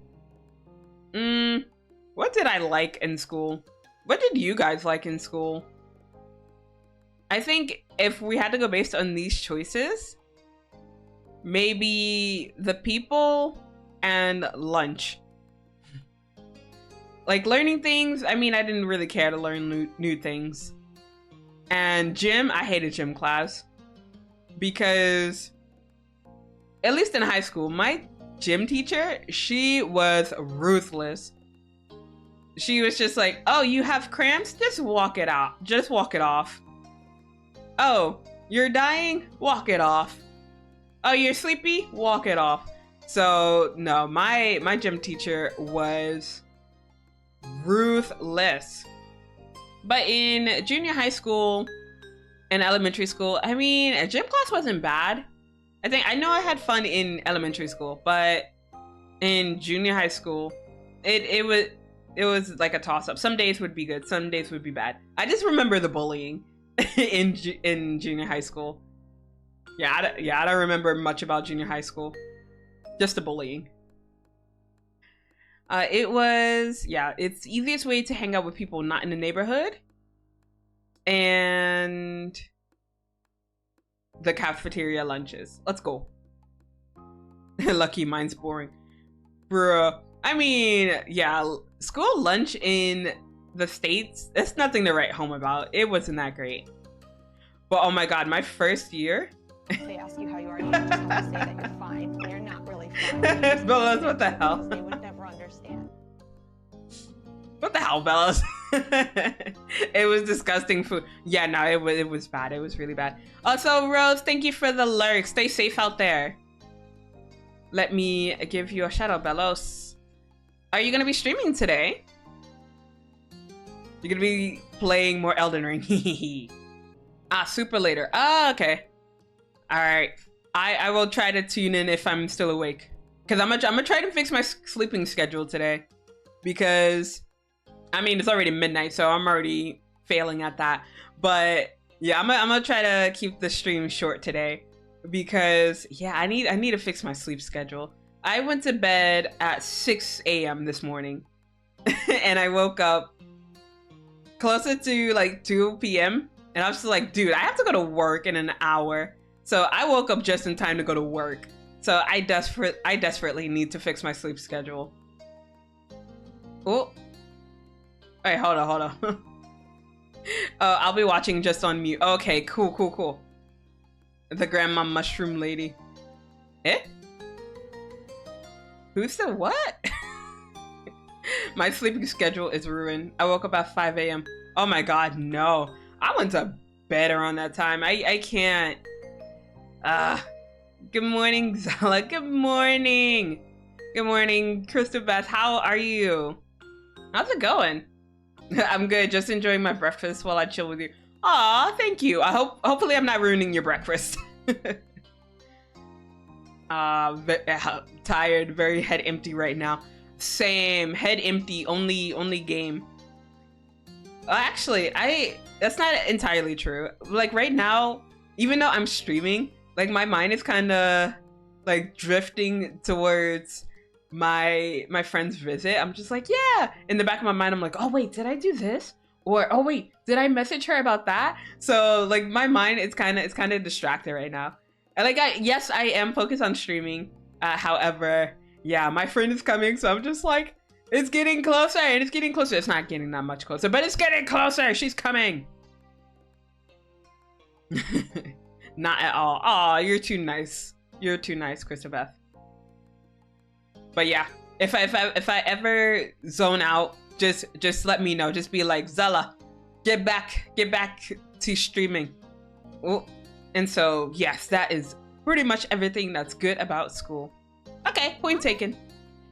What did I like in school? What did you guys like in school? I think if we had to go based on these choices, maybe the people and lunch. Like learning things, I mean, I didn't really care to learn new things. And gym, I hated gym class. Because, at least in high school, my gym teacher, she was ruthless. She was just like, oh, you have cramps? Just walk it out. Just walk it off. Oh, you're dying? Walk it off. Oh, you're sleepy? Walk it off. So no, my gym teacher was ruthless. But in junior high school and elementary school, I mean, a gym class wasn't bad. I know I had fun in elementary school, but in junior high school, it was like a toss up. Some days would be good, some days would be bad. I just remember the bullying in junior high school. Yeah, I don't remember much about junior high school. Just the bullying. It's the easiest way to hang out with people not in the neighborhood. And the cafeteria lunches. Let's go. Lucky, mine's boring. Bruh. I mean, yeah, school lunch in the States, it's nothing to write home about. It wasn't that great. But oh my god, my first year. They ask you how you are, you just have to say that you're fine. They're not really fine. Bellas, what the hell? They would never understand. What the hell, Bellas? It was disgusting food. Yeah, no, it was bad. It was really bad. Also, Rose, thank you for the lurk. Stay safe out there. Let me give you a shout out, Bellos. Are you gonna be streaming today? You're gonna be playing more Elden Ring. Super later. Oh, okay. All right. I will try to tune in if I'm still awake, because I'm gonna try to fix my sleeping schedule today, because I mean, it's already midnight, so I'm already failing at that. But yeah, I'm gonna try to keep the stream short today, because yeah, I need to fix my sleep schedule. I went to bed at 6 a.m. this morning and I woke up closer to like 2 p.m. and I was just like, dude, I have to go to work in an hour. So I woke up just in time to go to work. So I desperately need to fix my sleep schedule. Oh. Wait, hold on. I'll be watching just on mute. Okay, cool. The grandma mushroom lady. Eh? Who said what? My sleeping schedule is ruined. I woke up at 5 a.m. Oh my god, no. I went to bed around that time. I can't. Good morning, Zela. Good morning. Good morning, Crystal Beth. How are you? How's it going? I'm good. Just enjoying my breakfast while I chill with you. Aw, thank you. Hopefully I'm not ruining your breakfast. Tired, very head empty right now. Same, head empty, only game. Actually, that's not entirely true. Like right now, even though I'm streaming, like my mind is kind of like drifting towards my friend's visit. I'm just like, yeah. In the back of my mind, I'm like, oh wait, did I do this? Or oh wait, did I message her about that? So like my mind is kind of distracted right now. And like yes, I am focused on streaming. However, yeah, my friend is coming, so I'm just like, it's getting closer and it's getting closer. It's not getting that much closer, but it's getting closer. She's coming. Not at all. Aw, you're too nice. You're too nice, Christabeth. But yeah, if I ever zone out, just let me know. Just be like, Zela, get back to streaming. Oh, and so yes, that is pretty much everything that's good about school. Okay, point taken.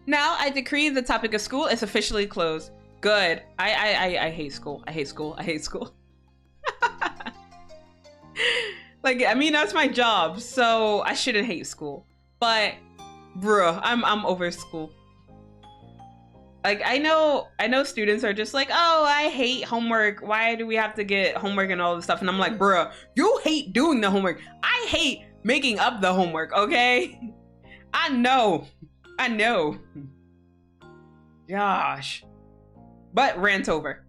Now I decree the topic of school is officially closed. Good. I hate school. I hate school. I hate school. Like, I mean, that's my job, so I shouldn't hate school. But, bruh, I'm over school. Like, I know students are just like, oh, I hate homework. Why do we have to get homework and all this stuff? And I'm like, bruh, you hate doing the homework. I hate making up the homework, okay? I know. Gosh. But rant over.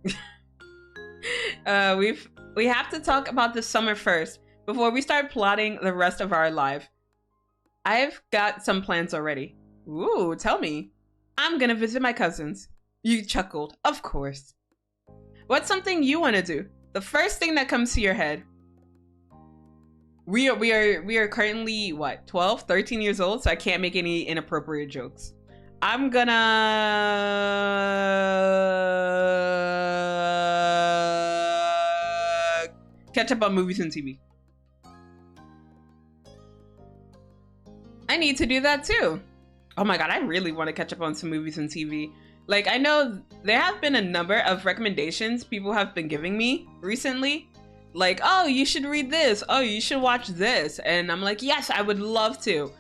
We have to talk about the summer first before we start plotting the rest of our life. I've got some plans already. Ooh, tell me. I'm gonna visit my cousins. You chuckled. Of course. What's something you want to do? The first thing that comes to your head. We are currently what, 12, 13 years old, so I can't make any inappropriate jokes. I'm gonna catch up on movies and TV. I need to do that too. Oh my god, I really want to catch up on some movies and TV. Like, I know there have been a number of recommendations people have been giving me recently. Like, oh, you should read this. Oh, you should watch this. And I'm like, yes, I would love to.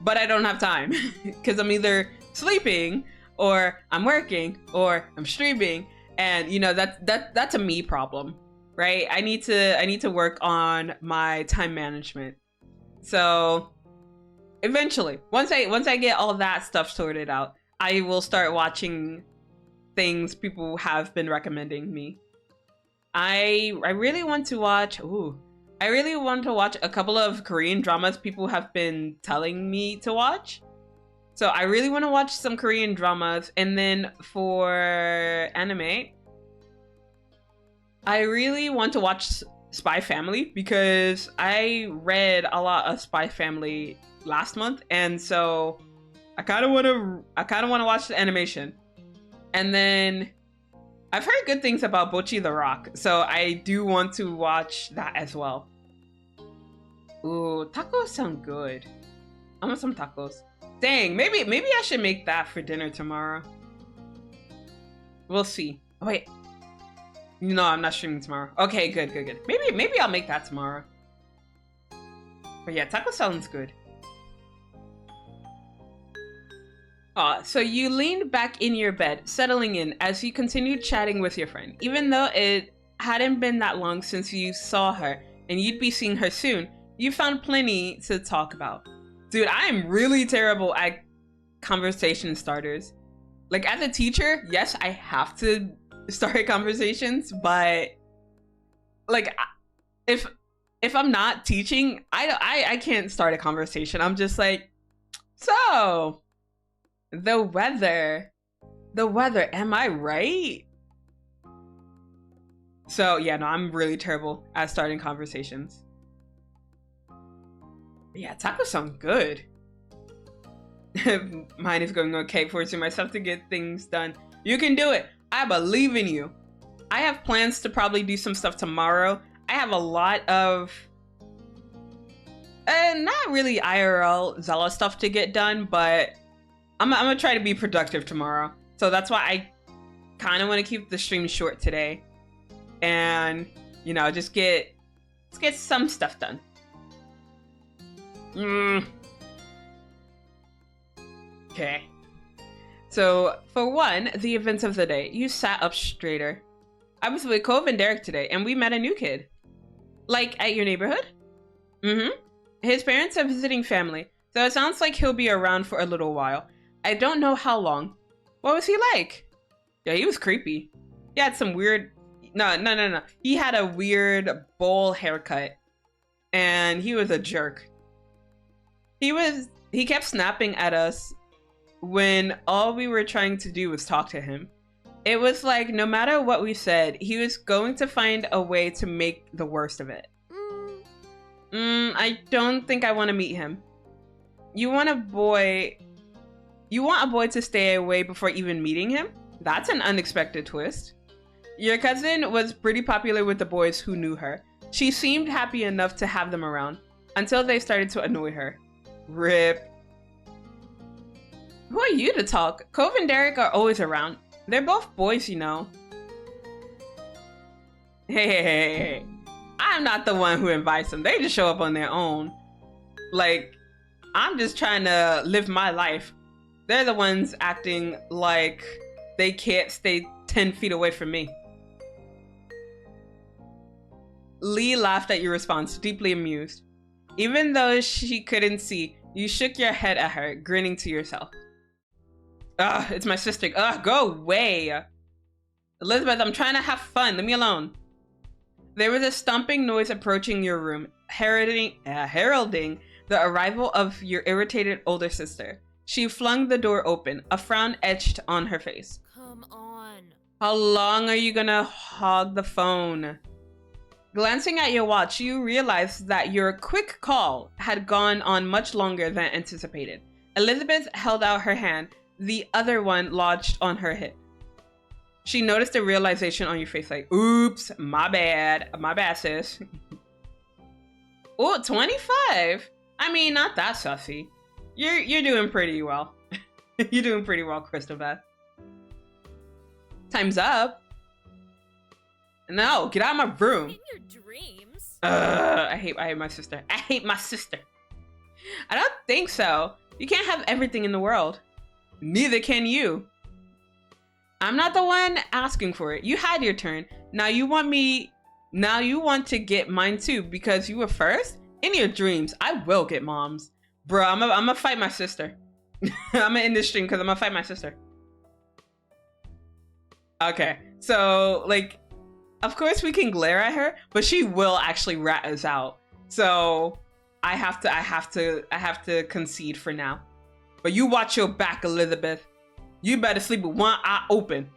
But I don't have time because I'm either sleeping or I'm working or I'm streaming. And, you know, that's a me problem, right? I need to work on my time management. So eventually, once I get all that stuff sorted out, I will start watching things people have been recommending me. I really want to watch, I really want to watch a couple of Korean dramas people have been telling me to watch. So I really want to watch some Korean dramas. And then for anime, I really want to watch Spy Family because I read a lot of Spy Family last month, and so I kind of want to watch the animation. And then I've heard good things about Bocchi the Rock, so I do want to watch that as well. Ooh, tacos sound good. I want some tacos. Dang, maybe I should make that for dinner tomorrow. We'll see. Oh, wait. No, I'm not streaming tomorrow. Okay, good. Maybe I'll make that tomorrow. But yeah, taco sounds good. So you leaned back in your bed, settling in as you continued chatting with your friend. Even though it hadn't been that long since you saw her and you'd be seeing her soon, you found plenty to talk about. Dude, I am really terrible at conversation starters. Like, as a teacher, yes, I have to start conversations, but like, if I'm not teaching, I can't start a conversation. I'm just like, so the weather, am I right? So yeah, no, I'm really terrible at starting conversations. Yeah, tacos sound good. Mine is going okay, forcing myself to get things done. You can do it. I believe in you. I have plans to probably do some stuff tomorrow. I have a lot of not really IRL Zela stuff to get done, but I'm gonna try to be productive tomorrow. So that's why I kind of want to keep the stream short today, and you know, let's get some stuff done. Okay. So for one, the events of the day, you sat up straighter. I was with Cove and Derek today, and we met a new kid. Like, at your neighborhood? His parents are visiting family, so it sounds like he'll be around for a little while. I don't know how long. What was he like? Yeah, he was creepy. He had some weird... No. He had a weird bowl haircut, and he was a jerk. He kept snapping at us when all we were trying to do was talk to him. It was like, no matter what we said, he was going to find a way to make the worst of it. I don't think I want to meet him. You want a boy to stay away before even meeting him? That's an unexpected twist. Your cousin was pretty popular with the boys who knew her. She seemed happy enough to have them around, until they started to annoy her. RIP. Who are you to talk? Cove and Derek are always around. They're both boys, you know. Hey. I'm not the one who invites them. They just show up on their own. Like, I'm just trying to live my life. They're the ones acting like they can't stay 10 feet away from me. Lee laughed at your response, deeply amused. Even though she couldn't see, you shook your head at her, grinning to yourself. Ugh, it's my sister. Ugh, go away. Elizabeth, I'm trying to have fun. Leave me alone. There was a stomping noise approaching your room, heralding the arrival of your irritated older sister. She flung the door open, a frown etched on her face. Come on. How long are you gonna hog the phone? Glancing at your watch, you realize that your quick call had gone on much longer than anticipated. Elizabeth held out her hand, the other one lodged on her hip. She noticed the realization on your face, like, oops, my bad, sis. Oh, 25? I mean, not that sussy. You're doing pretty well. You're doing pretty well, Crystal Beth. Time's up. No, get out of my room. In your dreams. I hate my sister. I hate my sister. I don't think so. You can't have everything in the world. Neither can you. I'm not the one asking for it. You had your turn. Now you want to get mine too because you were first? In your dreams, I will get moms. Bro, I'm gonna fight my sister. I'm gonna end this stream because I'm gonna fight my sister. Okay, so like, of course we can glare at her, but she will actually rat us out. So I have to concede for now. But you watch your back, Elizabeth. You better sleep with one eye open.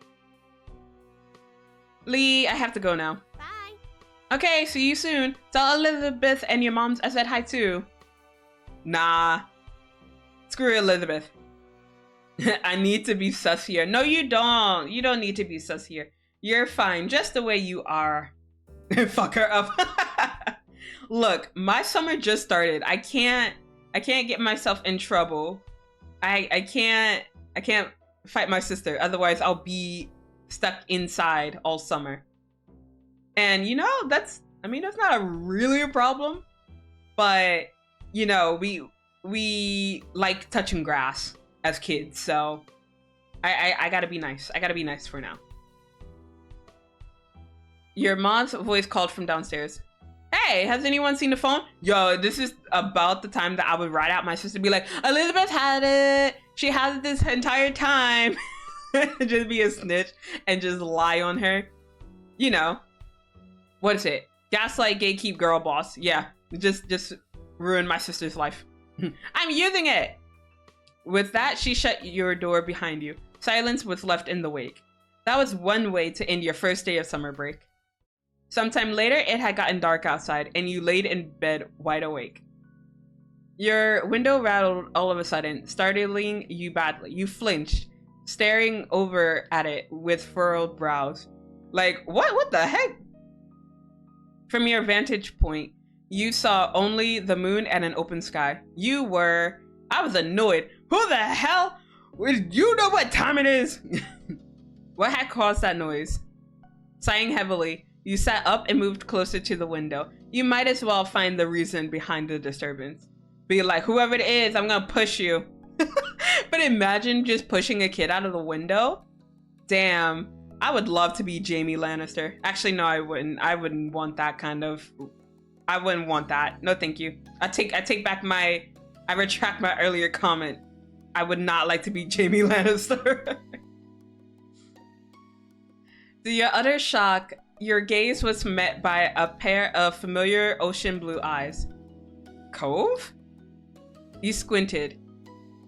Lee, I have to go now. Bye. Okay, see you soon. Tell Elizabeth and your moms I said hi too. Nah. Screw Elizabeth. I need to be sus here. No, you don't. You don't need to be sus here. You're fine, just the way you are. Fuck her up. Look, my summer just started. I can't get myself in trouble. I can't fight my sister. Otherwise, I'll be stuck inside all summer. And you know, that's not really a problem. But you know, we like touching grass as kids, so I gotta be nice. I gotta be nice for now. Your mom's voice called from downstairs. Hey, has anyone seen the phone? Yo, this is about the time that I would write out my sister, be like, Elizabeth had it. She had it this entire time. Just be a snitch and just lie on her. You know, what is it? Gaslight, gatekeep, girl boss. Yeah, just ruin my sister's life. I'm using it. With that, she shut your door behind you. Silence was left in the wake. That was one way to end your first day of summer break. Sometime later, it had gotten dark outside, and you laid in bed wide awake. Your window rattled all of a sudden, startling you badly. You flinched, staring over at it with furrowed brows. Like, what the heck? From your vantage point, you saw only the moon and an open sky. I was annoyed. Who the hell? You know what time it is? What had caused that noise? Sighing heavily, you sat up and moved closer to the window. You might as well find the reason behind the disturbance. Be like, whoever it is, I'm gonna push you. But imagine just pushing a kid out of the window. Damn, I would love to be Jaime Lannister. Actually, no, I wouldn't. I wouldn't want that kind of... I wouldn't want that. No, thank you. I retract my earlier comment. I would not like to be Jaime Lannister. To your utter shock, your gaze was met by a pair of familiar ocean blue eyes. Cove? You squinted.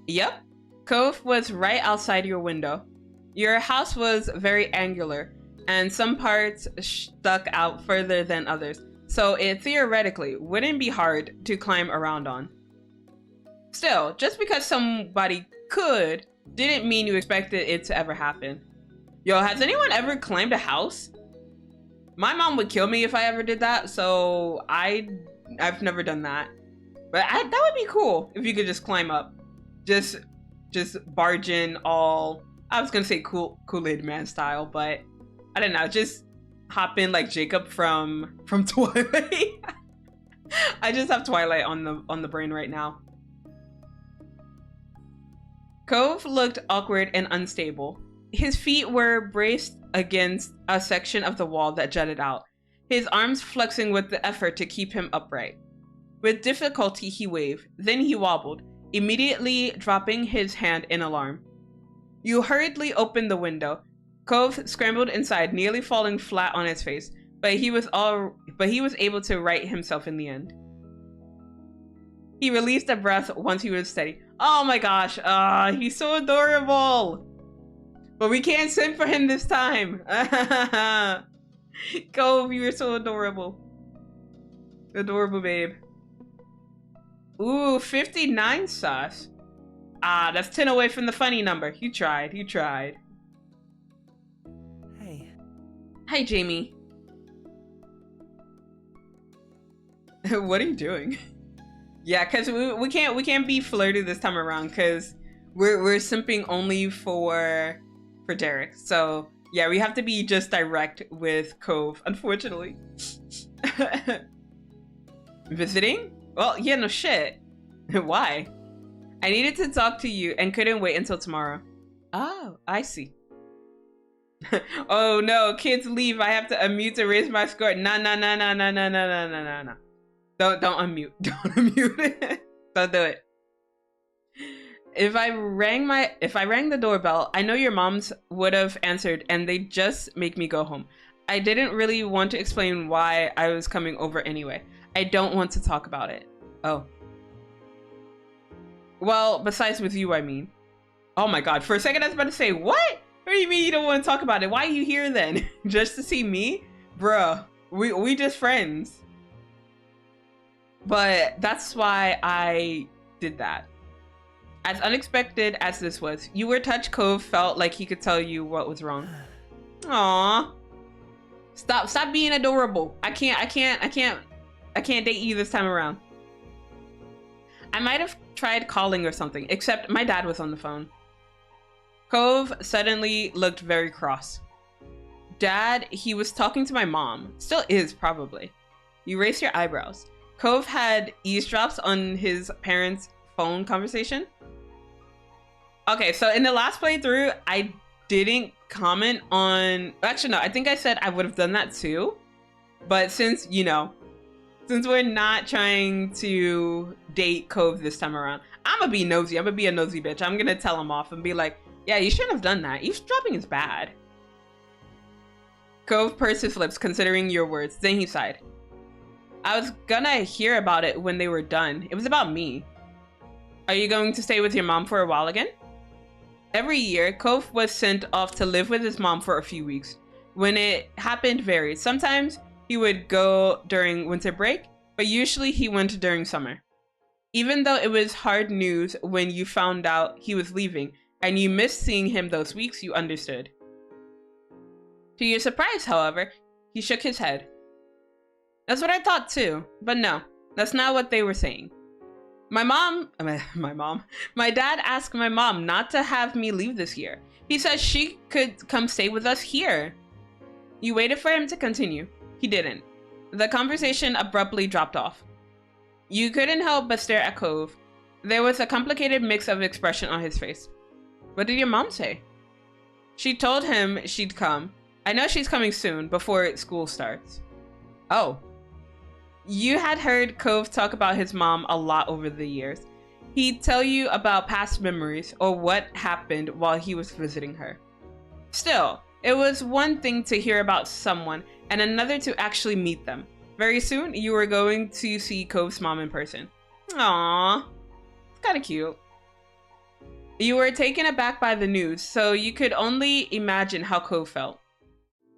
Yep. Cove was right outside your window. Your house was very angular, and some parts stuck out further than others, so it theoretically wouldn't be hard to climb around on. Still, just because somebody could, didn't mean you expected it to ever happen. Yo, has anyone ever climbed a house? My mom would kill me if I ever did that, so I've never done that. But that would be cool if you could just climb up. Just barge in all, I was gonna say Kool-Aid Man style, but I don't know, just hop in like Jacob from Twilight. I just have Twilight on the brain right now. Cove looked awkward and unstable. His feet were braced against a section of the wall that jutted out, his arms flexing with the effort to keep him upright. With difficulty, he waved, then he wobbled, immediately dropping his hand in alarm. You hurriedly opened the window. Cove scrambled inside, nearly falling flat on his face, but he was able to right himself in the end. He released a breath once he was steady. Oh my gosh, he's so adorable! But we can't send for him this time. Cove, you're so adorable. Adorable babe. Ooh, 59 sauce. Ah, that's 10 away from the funny number. You tried. You tried. Hey. Hi, Jamie. What are you doing? Yeah, cause we can't be flirty this time around, cause we're simping only for Derek. So yeah, we have to be just direct with Cove, unfortunately. Visiting? Well, yeah, no shit. Why? I needed to talk to you and couldn't wait until tomorrow. Oh, I see. Oh no, kids leave. I have to unmute to raise my score. No. Don't unmute. Don't unmute. Don't do it. If I rang the doorbell, I know your moms would have answered and they just make me go home. I didn't really want to explain why I was coming over anyway. I don't want to talk about it. Oh. Well, besides with you, I mean. Oh my god, for a second I was about to say, what? What do you mean you don't want to talk about it? Why are you here then? Just to see me? Bruh, we just friends. But that's why I did that. As unexpected as this was, you were touched. Cove felt like he could tell you what was wrong. Aww. Stop being adorable. I can't date you this time around. I might have tried calling or something, except my dad was on the phone. Cove suddenly looked very cross. Dad, he was talking to my mom. Still is, probably. You raised your eyebrows. Cove had eavesdrops on his parents' phone conversation. Okay, so in the last playthrough, I didn't comment on... Actually, no, I think I said I would have done that too. But since, you know, since we're not trying to date Cove this time around, I'm gonna be nosy. I'm gonna be a nosy bitch. I'm gonna tell him off and be like, yeah, you shouldn't have done that. Eavesdropping is bad. Cove pursed his lips, considering your words. Then he sighed. I was gonna hear about it when they were done. It was about me. Are you going to stay with your mom for a while again? Every year, Cove was sent off to live with his mom for a few weeks. When it happened varied. Sometimes he would go during winter break, but usually he went during summer. Even though it was hard news when you found out he was leaving and you missed seeing him those weeks, you understood. To your surprise, however, he shook his head. That's what I thought too, but no, that's not what they were saying. My dad asked my mom not to have me leave this year. He said she could come stay with us here. You waited for him to continue. He didn't. The conversation abruptly dropped off. You couldn't help but stare at Cove. There was a complicated mix of expression on his face. What did your mom say? She told him she'd come. I know she's coming soon, before school starts. Oh. You had heard Cove talk about his mom a lot over the years. He'd tell you about past memories or what happened while he was visiting her. Still, it was one thing to hear about someone and another to actually meet them. Very soon, you were going to see Cove's mom in person. Aww. It's kinda cute. You were taken aback by the news, so you could only imagine how Cove felt.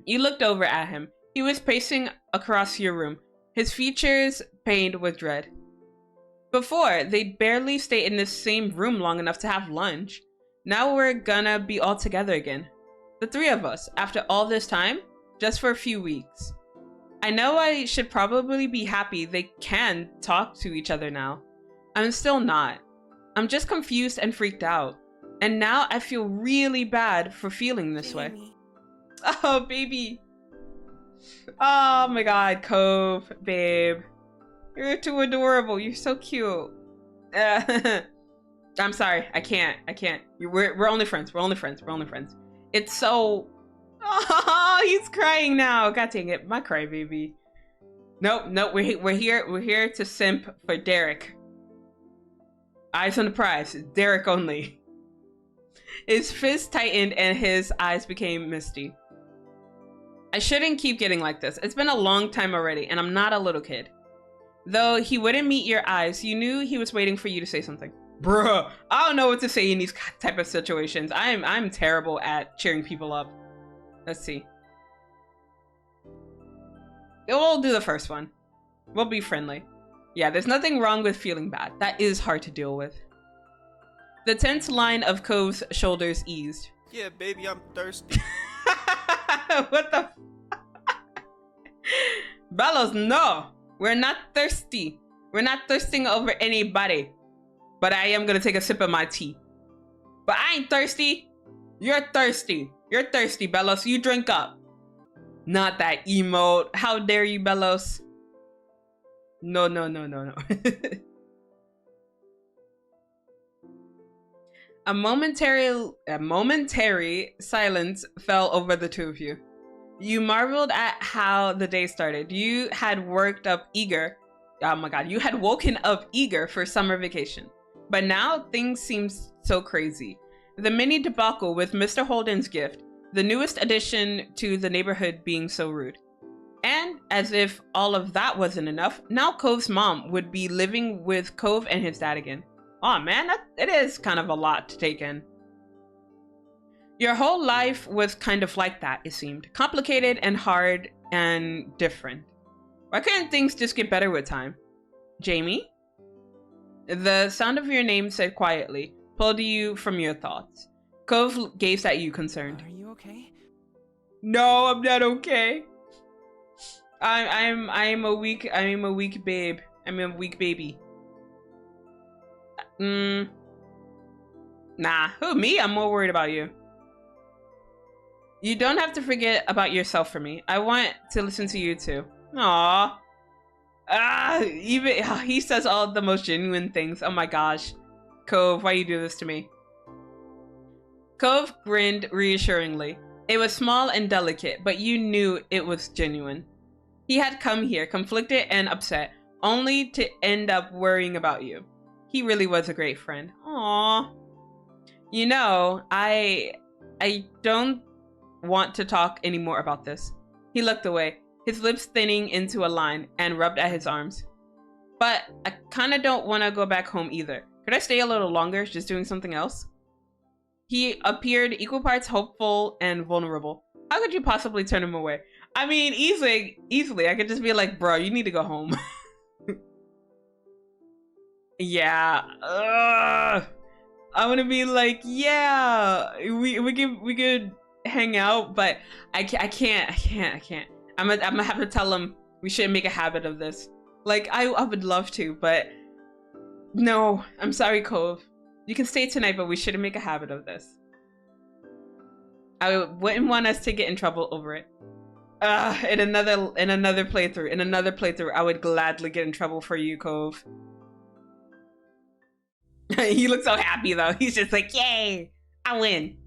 You looked over at him. He was pacing across your room, his features pained with dread. Before, they'd barely stayed in the same room long enough to have lunch. Now we're gonna be all together again. The three of us, after all this time, just for a few weeks. I know I should probably be happy they can talk to each other now. I'm still not. I'm just confused and freaked out. And now I feel really bad for feeling this way. Oh, baby. Oh my god, Cove, babe. You're too adorable. You're so cute. I'm sorry. I can't. We're only friends. We're only friends. It's so... Oh, he's crying now. God dang it. My crybaby. Nope. We're here to simp for Derek. Eyes on the prize. Derek only. His fist tightened and his eyes became misty. I shouldn't keep getting like this. It's been a long time already, and I'm not a little kid. Though he wouldn't meet your eyes, you knew he was waiting for you to say something. Bruh, I don't know what to say in these type of situations. I'm terrible at cheering people up. Let's see. We'll do the first one. We'll be friendly. Yeah, there's nothing wrong with feeling bad. That is hard to deal with. The tense line of Cove's shoulders eased. Yeah, baby, I'm thirsty. What the? Bellows, no! We're not thirsty. We're not thirsting over anybody. But I am gonna take a sip of my tea. But I ain't thirsty. You're thirsty. You're thirsty, Bellows. You drink up. Not that emote. How dare you, Bellows? No, no, no, no, no. A momentary silence fell over the two of you. You marveled at how the day started. You had woken up eager for summer vacation. But now things seem so crazy. The mini debacle with Mr. Holden's gift, the newest addition to the neighborhood being so rude. And as if all of that wasn't enough, now Cove's mom would be living with Cove and his dad again. Oh man, it is kind of a lot to take in. Your whole life was kind of like that, it seemed. Complicated and hard and different. Why couldn't things just get better with time? Jamie? The sound of your name said quietly, pulled you from your thoughts. Cove gazed at you concerned. Are you okay? No, I'm not okay. I'm a weak babe. I'm a weak baby. Nah. Who, me? I'm more worried about you. You don't have to forget about yourself for me. I want to listen to you too. Aww. He says all the most genuine things. Oh my gosh. Cove, why you do this to me? Cove grinned reassuringly. It was small and delicate, but you knew it was genuine. He had come here, conflicted and upset, only to end up worrying about you. He really was a great friend. Aww. You know, I don't want to talk anymore about this. He looked away, his lips thinning into a line, and rubbed at his arms. But I kind of don't want to go back home either. Could I stay a little longer, just doing something else? He appeared equal parts hopeful and vulnerable. How could you possibly turn him away? I mean, easily. I could just be like, bro, you need to go home. Yeah. I'm gonna be like, yeah, we could hang out, but I can't. I'm gonna have to tell him we shouldn't make a habit of this. Like, I would love to, but no, I'm sorry, Cove. You can stay tonight, but we shouldn't make a habit of this. I wouldn't want us to get in trouble over it. In another playthrough, I would gladly get in trouble for you, Cove. He looks so happy though. He's just like, yay, I win.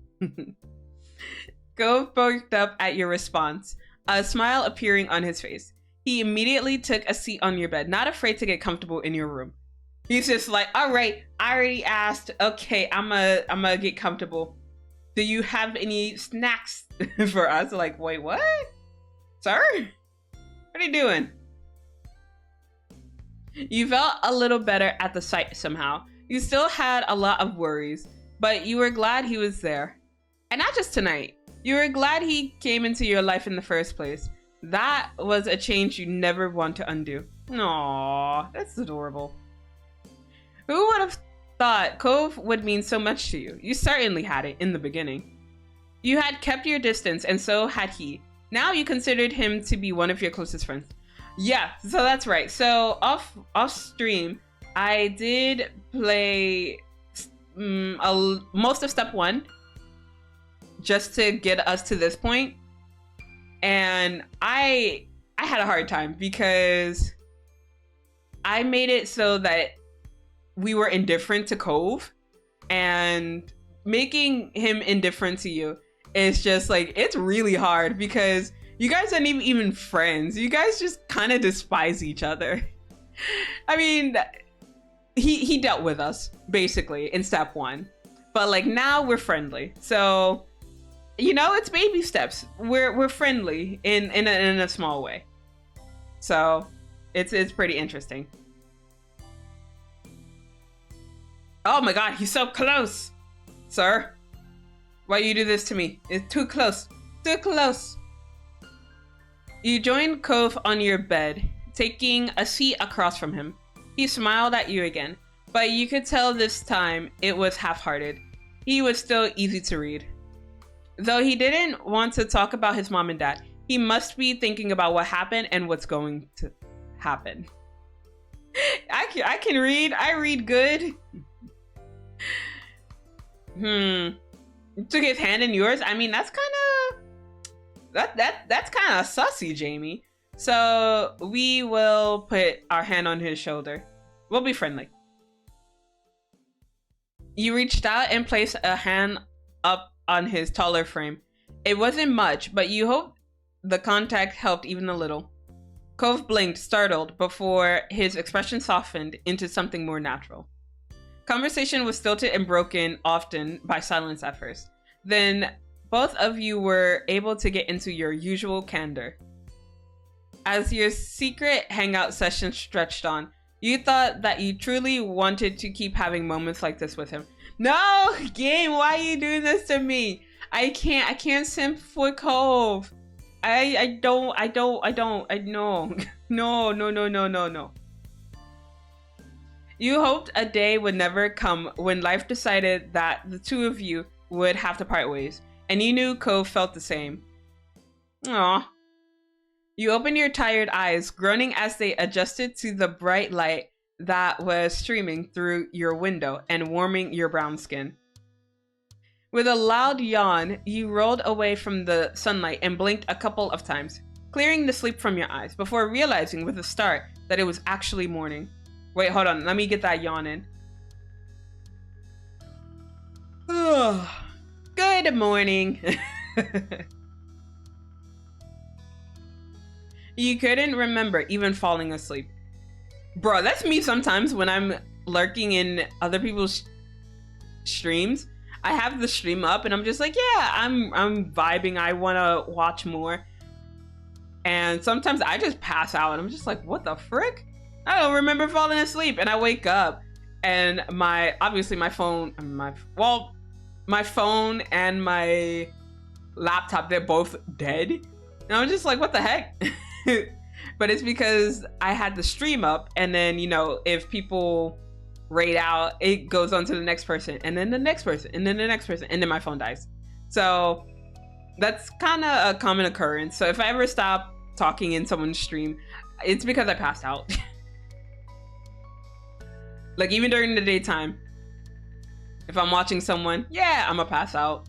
Cove perked up at your response, a smile appearing on his face. He immediately took a seat on your bed, not afraid to get comfortable in your room. He's just like, all right, I already asked. Okay, I'm gonna get comfortable. Do you have any snacks for us? Like, wait, what? Sir? What are you doing? You felt a little better at the sight somehow. You still had a lot of worries, but you were glad he was there. And not just tonight. You were glad he came into your life in the first place. That was a change you never want to undo. Aww, that's adorable. Who would have thought Cove would mean so much to you? You certainly had it in the beginning. You had kept your distance, and so had he. Now you considered him to be one of your closest friends. Yeah, so that's right. So off stream, I did play most of step 1 just to get us to this point. And I had a hard time because I made it so that we were indifferent to Cove, and making him indifferent to you is just like, it's really hard because you guys aren't even friends. You guys just kind of despise each other. I mean, he dealt with us basically in step 1, but like now we're friendly. So, you know, it's baby steps. We're friendly in a small way. So it's pretty interesting. Oh my god, he's so close! Sir, why you do this to me? It's too close. Too close! You joined Cove on your bed, taking a seat across from him. He smiled at you again, but you could tell this time it was half-hearted. He was still easy to read. Though he didn't want to talk about his mom and dad, he must be thinking about what happened and what's going to happen. I can read. I read good. Took his hand in yours. I mean, that's kind of that's kind of sussy, Jamie. So we will put our hand on his shoulder. We'll be friendly. You reached out and placed a hand up on his taller frame. It wasn't much, but you hoped the contact helped even a little. Cove blinked, startled, before his expression softened into something more natural. Conversation was stilted and broken often by silence at first. Then both of you were able to get into your usual candor. As your secret hangout session stretched on, you thought that you truly wanted to keep having moments like this with him. No, game, why are you doing this to me? I can't simp for Cove. No. No. You hoped a day would never come when life decided that the two of you would have to part ways, and you knew Cove felt the same. Aww. You opened your tired eyes, groaning as they adjusted to the bright light that was streaming through your window and warming your brown skin. With a loud yawn, you rolled away from the sunlight and blinked a couple of times, clearing the sleep from your eyes before realizing with a start that it was actually morning. Wait, hold on. Let me get that yawn in. Good morning. You couldn't remember even falling asleep. Bro, that's me sometimes when I'm lurking in other people's streams. I have the stream up and I'm just like, yeah, I'm vibing. I want to watch more. And sometimes I just pass out and I'm just like, what the frick? I don't remember falling asleep. And I wake up and my phone and my laptop, they're both dead. And I'm just like, what the heck? But it's because I had the stream up, and then, you know, if people raid out, it goes on to the next person, and then the next person, and then the next person, and then my phone dies. So that's kind of a common occurrence. So if I ever stop talking in someone's stream, it's because I passed out. Like, even during the daytime, if I'm watching someone, yeah, I'm gonna pass out.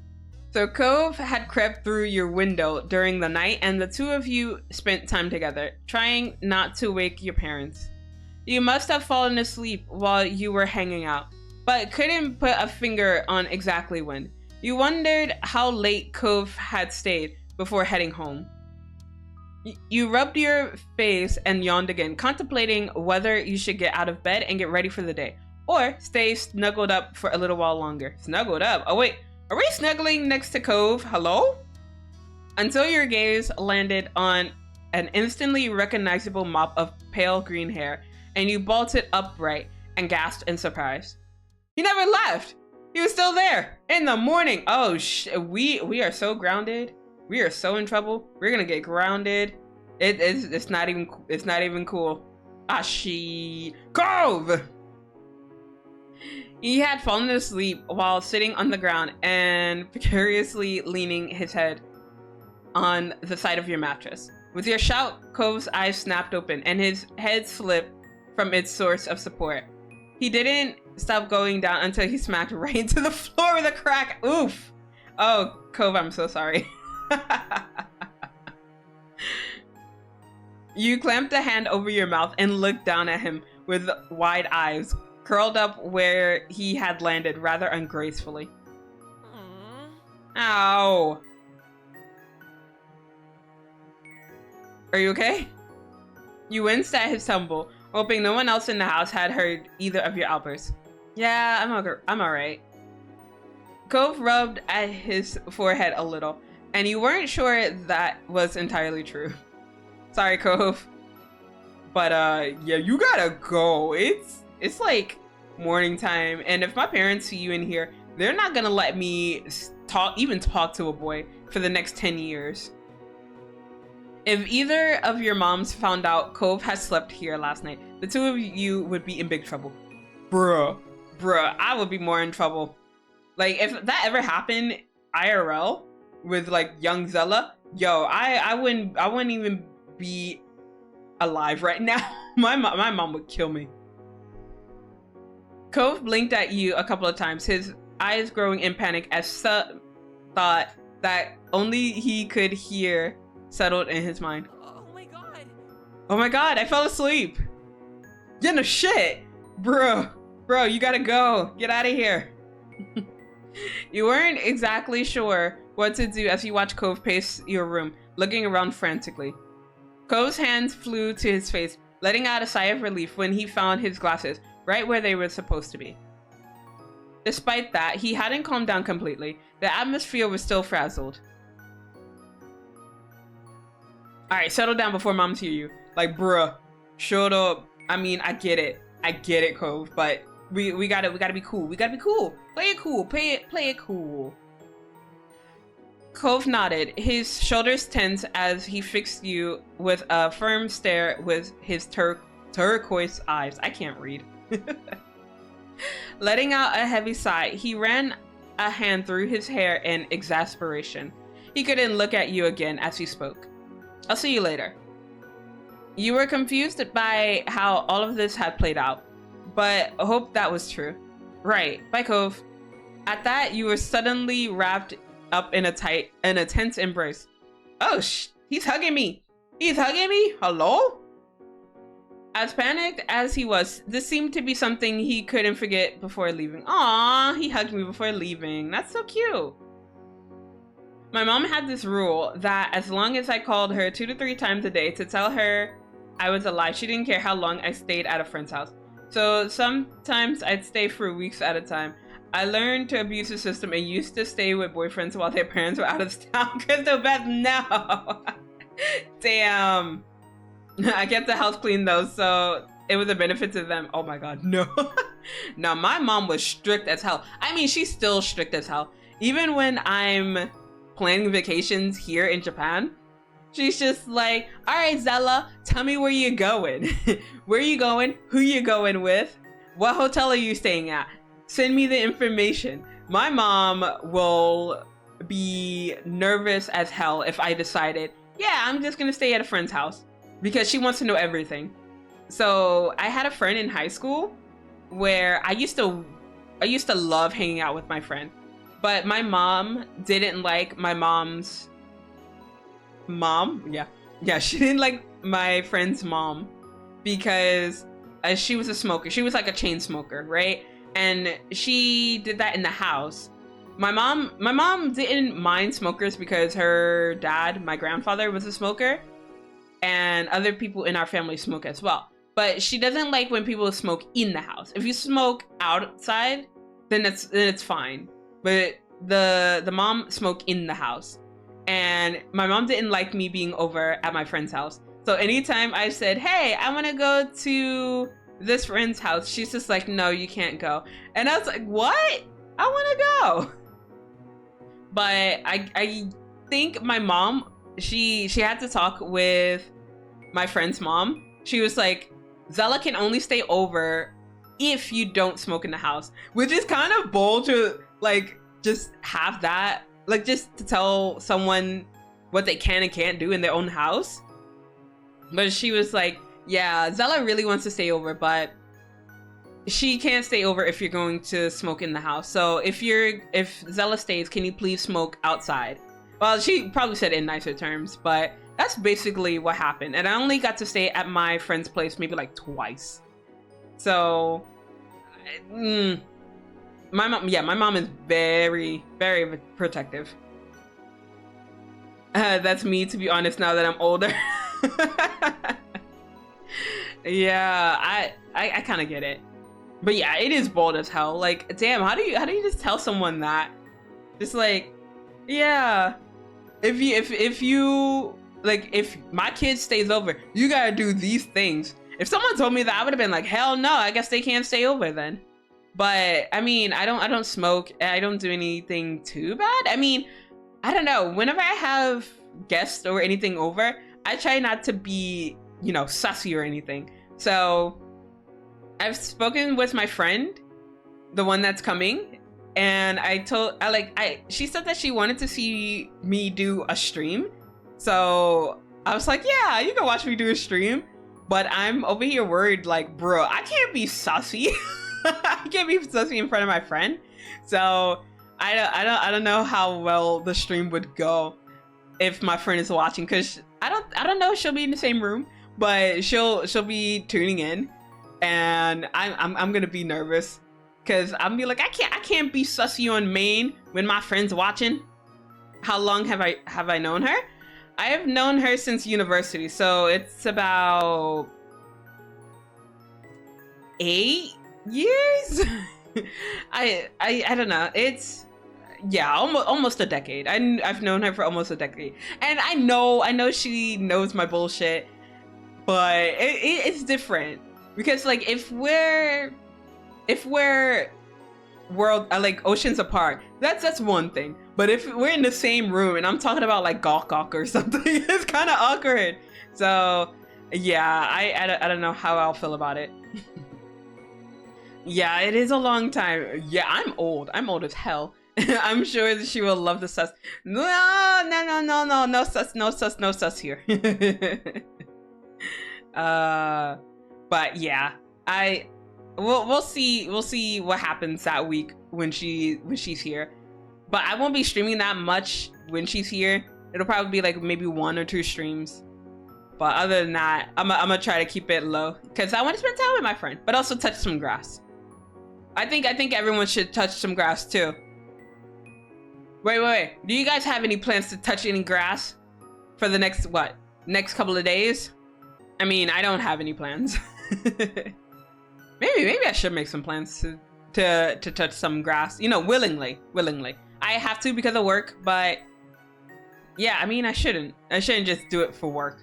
So Cove had crept through your window during the night, and the two of you spent time together, trying not to wake your parents. You must have fallen asleep while you were hanging out, but couldn't put a finger on exactly when. You wondered how late Cove had stayed before heading home. You rubbed your face and yawned again, contemplating whether you should get out of bed and get ready for the day, or stay snuggled up for a little while longer. Snuggled up? Oh wait. Are we snuggling next to Cove? Hello? Until your gaze landed on an instantly recognizable mop of pale green hair, and you bolted upright and gasped in surprise. He never left! He was still there! In the morning! Oh, we are so grounded. We are so in trouble. We're gonna get grounded. It's not even cool. Cove! He had fallen asleep while sitting on the ground and precariously leaning his head on the side of your mattress. With your shout, Cove's eyes snapped open and his head slipped from its source of support. He didn't stop going down until he smacked right into the floor with a crack. Oof! Oh, Cove, I'm so sorry. You clamped a hand over your mouth and looked down at him with wide eyes, curled up where he had landed rather ungracefully. Ow. Are you okay? You winced at his tumble, hoping no one else in the house had heard either of your outbursts. Yeah, I'm alright. Cove rubbed at his forehead a little, and you weren't sure that was entirely true. Sorry, Cove. But yeah, you gotta go. It's like morning time, and if my parents see you in here, they're not gonna let me talk to a boy for the next 10 years. If either of your moms found out Cove has slept here last night, the two of you would be in big trouble. Bruh, I would be more in trouble. Like, if that ever happened IRL with like young Zela, yo, I wouldn't even be alive right now. My mom would kill me. Cove blinked at you a couple of times, his eyes growing in panic as thought that only he could hear settled in his mind. Oh my god. Oh my god, I fell asleep. Yeah, no shit. Bro, you gotta go. Get out of here. You weren't exactly sure what to do as you watched Cove pace your room, looking around frantically. Cove's hands flew to his face, letting out a sigh of relief when he found his glasses right where they were supposed to be. Despite that, he hadn't calmed down completely. The atmosphere was still frazzled. Alright, settle down before moms hear you. Like, bruh, shut up. I mean, I get it, Cove, but we gotta be cool. We gotta be cool. Play it cool. Play it cool. Cove nodded, his shoulders tense as he fixed you with a firm stare with his turquoise eyes. I can't read. Letting out a heavy sigh, he ran a hand through his hair in exasperation. He couldn't look at you again as he spoke. I'll see you later. You were confused by how all of this had played out, but hoped that was true. Right, bye Cove. At that, you were suddenly wrapped up in a tense embrace. Oh, he's hugging me. He's hugging me? Hello? As panicked as he was, this seemed to be something he couldn't forget before leaving. Aww, he hugged me before leaving. That's so cute. My mom had this rule that as long as I called her 2 to 3 times a day to tell her I was alive, she didn't care how long I stayed at a friend's house. So sometimes I'd stay for weeks at a time. I learned to abuse the system and used to stay with boyfriends while their parents were out of town. Crystal Beth, no. Damn. I kept the house clean though, so it was a benefit to them. Oh my god, no. No, my mom was strict as hell. I mean, she's still strict as hell. Even when I'm planning vacations here in Japan, she's just like, all right, Zela, tell me where you're going. Where you going? Who you going with? What hotel are you staying at? Send me the information. My mom will be nervous as hell if I decided, yeah, I'm just gonna stay at a friend's house, because she wants to know everything. So I had a friend in high school where I used to love hanging out with my friend, but my mom didn't like my mom's mom. Yeah, she didn't like my friend's mom because she was a smoker. She was like a chain smoker, right? And she did that in the house. My mom didn't mind smokers because her dad, my grandfather, was a smoker, and other people in our family smoke as well. But she doesn't like when people smoke in the house. If you smoke outside, then it's fine. But the mom smoked in the house, and my mom didn't like me being over at my friend's house. So anytime I said, "Hey, I want to go to this friend's house," she's just like, "No, you can't go." And I was like, "What? I want to go." But I think my mom, she had to talk with my friend's mom. She was like, Zela can only stay over if you don't smoke in the house, which is kind of bold to like just have that, like just to tell someone what they can and can't do in their own house. But she was like, yeah, Zela really wants to stay over, but she can't stay over if you're going to smoke in the house. So if Zela stays, can you please smoke outside? Well, she probably said it in nicer terms, but that's basically what happened. And I only got to stay at my friend's place maybe like twice. So, my mom is very, very protective. That's me, to be honest, now that I'm older. Yeah, I kind of get it. But yeah, it is bold as hell. Like, damn, how do you just tell someone that? Just like, yeah, if my kid stays over, you gotta do these things. If someone told me that, I would have been like, hell no, I guess they can't stay over then. But I mean, I don't smoke. I don't do anything too bad. I mean, I don't know. Whenever I have guests or anything over, I try not to be, you know, sussy or anything. So I've spoken with my friend, the one that's coming, and she said that she wanted to see me do a stream. So I was like, yeah, you can watch me do a stream. But I'm over here worried, like, bro, I can't be sussy. I can't be sussy in front of my friend. So I don't know how well the stream would go if my friend is watching, because I don't know if she'll be in the same room, but she'll be tuning in, and I'm gonna be nervous because I'm be like, I can't be sussy on main when my friend's watching. How long have I known her? I have known her since university, so it's about 8 years. I don't know. It's almost a decade. I've known her for almost a decade, and I know she knows my bullshit, but it's different because like if we're world like oceans apart, that's one thing. But if we're in the same room and I'm talking about like gawk or something, it's kind of awkward. So yeah, I don't know how I'll feel about it. Yeah, it is a long time. Yeah, I'm old as hell. I'm sure that she will love the sus. No sus here. But yeah, we'll see what happens that week when she's here. But I won't be streaming that much when she's here. It'll probably be like maybe 1 or 2 streams. But other than that, I'm gonna try to keep it low because I want to spend time with my friend, but also touch some grass. I think everyone should touch some grass too. Wait. Do you guys have any plans to touch any grass for the next couple of days? I mean, I don't have any plans. Maybe I should make some plans to touch some grass. You know, willingly. I have to because of work, but yeah, I mean, I shouldn't just do it for work.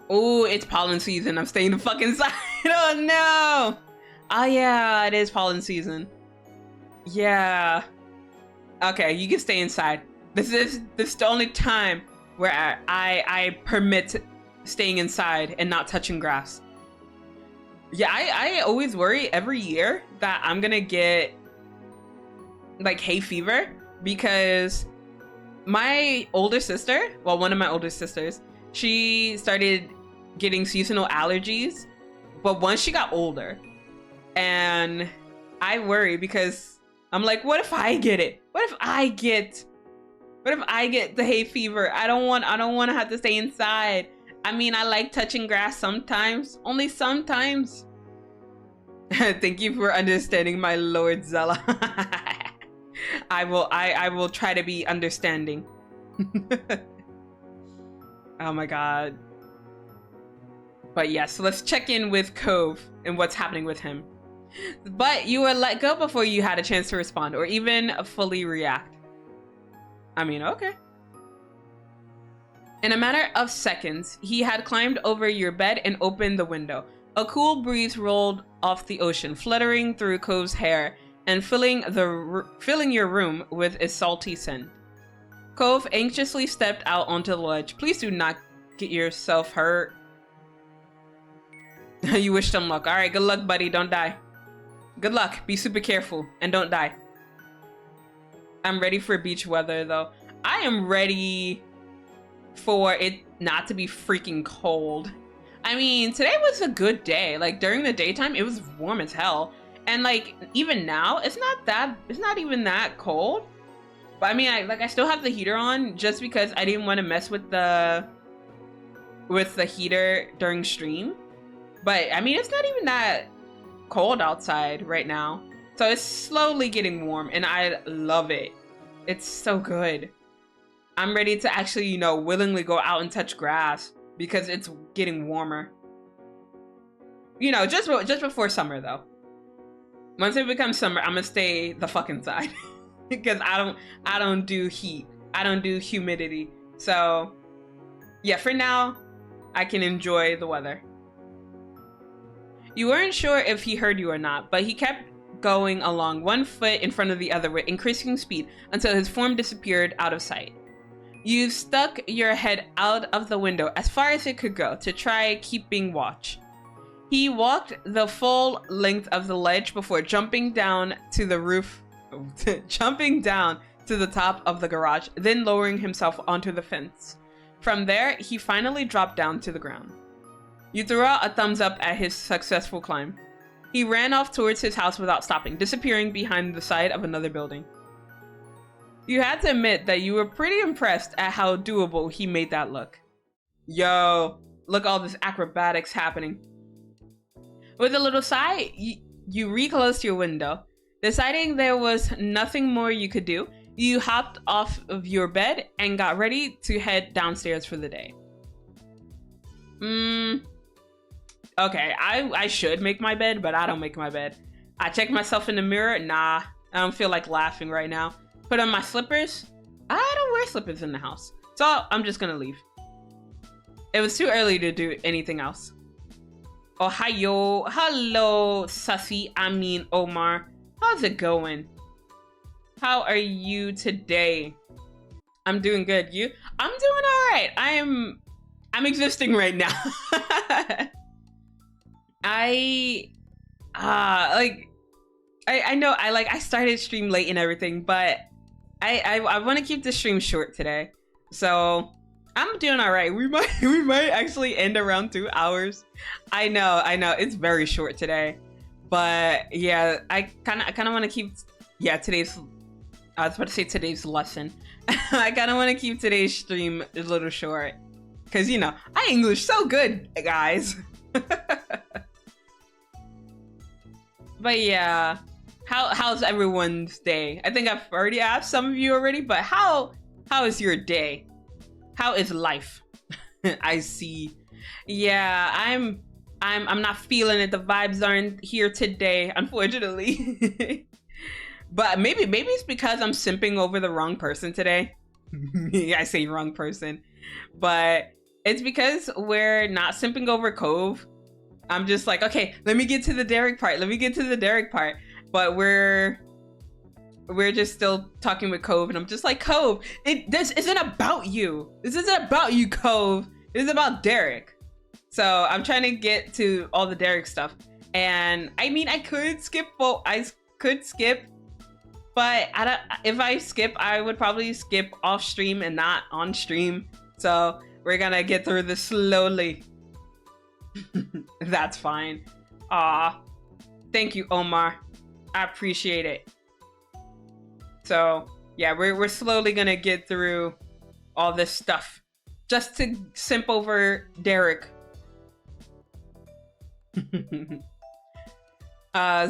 Oh, it's pollen season. I'm staying the fuck inside. Oh no. Oh yeah, it is pollen season. Yeah. Okay, you can stay inside. This is the only time where I permit staying inside and not touching grass. Yeah, I always worry every year that I'm gonna get like hay fever because my older sister, well, one of my older sisters, she started getting seasonal allergies, but once she got older, and I worry because I'm like, what if I get it? What if I get the hay fever? I don't want to have to stay inside. I mean, I like touching grass sometimes, only sometimes. Thank you for understanding, my Lord Zela. I will try to be understanding. Oh my god. But yes, so let's check in with Cove and what's happening with him. But you were let go before you had a chance to respond or even fully react. I mean, okay. In a matter of seconds, he had climbed over your bed and opened the window. A cool breeze rolled off the ocean, fluttering through Cove's hair and filling your room with its salty scent. Cove anxiously stepped out onto the ledge. Please do not get yourself hurt. You wished him luck. All right, good luck, buddy. Don't die. Good luck. Be super careful and don't die. I'm ready for beach weather, though. I am ready for it not to be freaking cold. I mean, today was a good day. Like, during the daytime, it was warm as hell. And, like, even now, it's not even that cold. But, I mean, I still have the heater on just because I didn't want to mess with the heater during stream. But, I mean, it's not even that cold outside right now. So it's slowly getting warm, and I love it. It's so good. I'm ready to actually, you know, willingly go out and touch grass because it's getting warmer. You know, just before summer, though. Once it becomes summer, I'm gonna stay the fuck inside because I don't do heat. I don't do humidity. So, yeah, for now, I can enjoy the weather. You weren't sure if he heard you or not, but he kept going along, one foot in front of the other with increasing speed until his form disappeared out of sight. You stuck your head out of the window as far as it could go to try keeping watch. He walked the full length of the ledge before jumping down to the roof, jumping down to the top of the garage, then lowering himself onto the fence. From there, he finally dropped down to the ground. You threw out a thumbs up at his successful climb. He ran off towards his house without stopping, disappearing behind the side of another building. You had to admit that you were pretty impressed at how doable he made that look. Yo, look all this acrobatics happening. With a little sigh, you reclosed your window. Deciding there was nothing more you could do, you hopped off of your bed and got ready to head downstairs for the day. Okay, I should make my bed, but I don't make my bed. I check myself in the mirror. Nah, I don't feel like laughing right now. Put on my slippers. I don't wear slippers in the house, so I'm just gonna leave. It was too early to do anything else. Ohio, hello, Sussy, Omar. How's it going? How are you today? I'm doing good. You? I'm doing all right. I'm existing right now. I know I started stream late and everything, but I want to keep the stream short today. So I'm doing all right. We might actually end around 2 hours. I know it's very short today, but yeah, I kind of want to keep today's. I was about to say today's lesson. I kind of want to keep today's stream a little short, cause I English so good, guys. But yeah, how's everyone's day? I think I've already asked some of you already, but how is your day? How is life? I see. Yeah, I'm not feeling it. The vibes aren't here today, unfortunately. But maybe it's because I'm simping over the wrong person today. I say wrong person, but it's because we're not simping over Cove. I'm just like, okay, let me get to the Derek part. But we're just still talking with Cove, and I'm just like, Cove, this isn't about you. This isn't about you, Cove. It's about Derek. So I'm trying to get to all the Derek stuff. And I mean, I could skip, but if I skip, I would probably skip off stream and not on stream. So we're gonna get through this slowly. That's fine. Aw, thank you, Omar. I appreciate it. So yeah, we're slowly gonna get through all this stuff just to simp over Derek.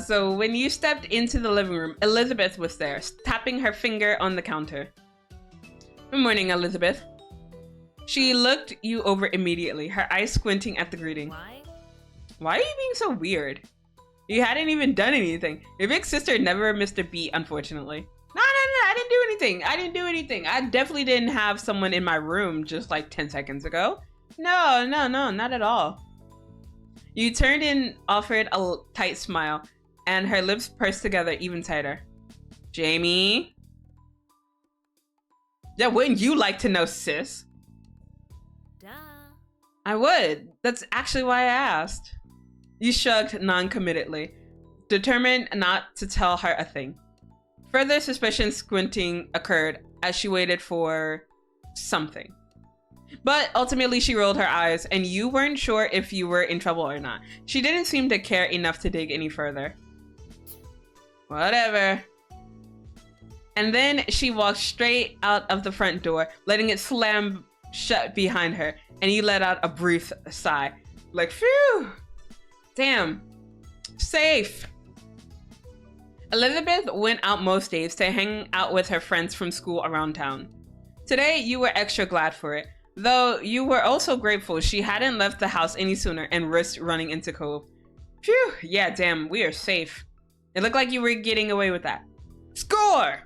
So when you stepped into the living room, Elizabeth was there, tapping her finger on the counter. Good morning, Elizabeth. She looked you over immediately, her eyes squinting at the greeting. Why are you being so weird? You hadn't even done anything. Your big sister never missed a beat, unfortunately. No, I didn't do anything. I definitely didn't have someone in my room just like 10 seconds ago. No, not at all. You turned and offered a tight smile, and her lips pursed together even tighter. Jamie? Yeah, wouldn't you like to know, sis? Duh. I would. That's actually why I asked. You shrugged non-committedly, determined not to tell her a thing. Further suspicion squinting occurred as she waited for something. But ultimately she rolled her eyes, and you weren't sure if you were in trouble or not. She didn't seem to care enough to dig any further. Whatever. And then she walked straight out of the front door, letting it slam shut behind her, and you let out a brief sigh. Like, phew! Damn. Safe. Elizabeth went out most days to hang out with her friends from school around town. Today, you were extra glad for it, though you were also grateful she hadn't left the house any sooner and risked running into Cove. Phew, yeah, damn, we are safe. It looked like you were getting away with that. Score!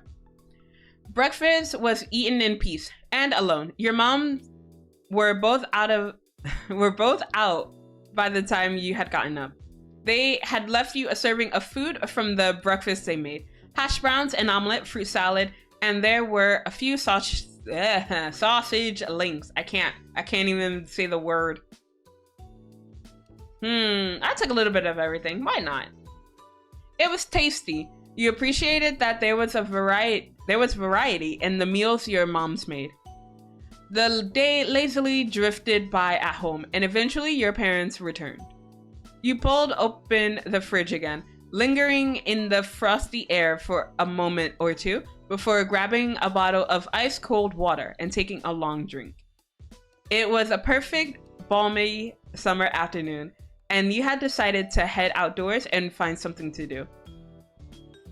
Breakfast was eaten in peace and alone. Your moms were both out by the time you had gotten up. They had left you a serving of food from the breakfast they made. Hash browns, an omelet, fruit salad, and there were a few sausage links. I can't even say the word. I took a little bit of everything. Why not? It was tasty. You appreciated that there was variety in the meals your moms made. The day lazily drifted by at home, and eventually your parents returned. You pulled open the fridge again, lingering in the frosty air for a moment or two before grabbing a bottle of ice-cold water and taking a long drink. It was a perfect, balmy summer afternoon, and you had decided to head outdoors and find something to do.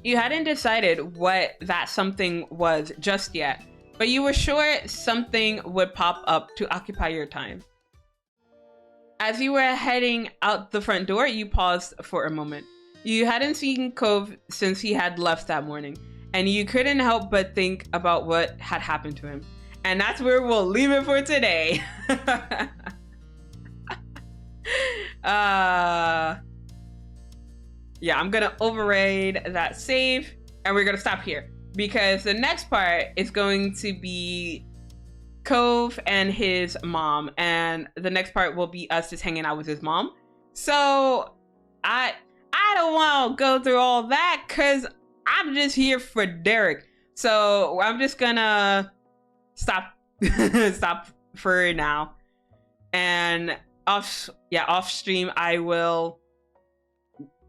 You hadn't decided what that something was just yet, but you were sure something would pop up to occupy your time. As you were heading out the front door, you paused for a moment. You hadn't seen Cove since he had left that morning, and you couldn't help but think about what had happened to him. And that's where we'll leave it for today. Yeah, I'm gonna override that save, and we're gonna stop here because the next part is going to be Cove and his mom, and the next part will be us just hanging out with his mom. So I don't want to go through all that because I'm just here for Derek. So I'm just gonna stop stop for now, and off stream I will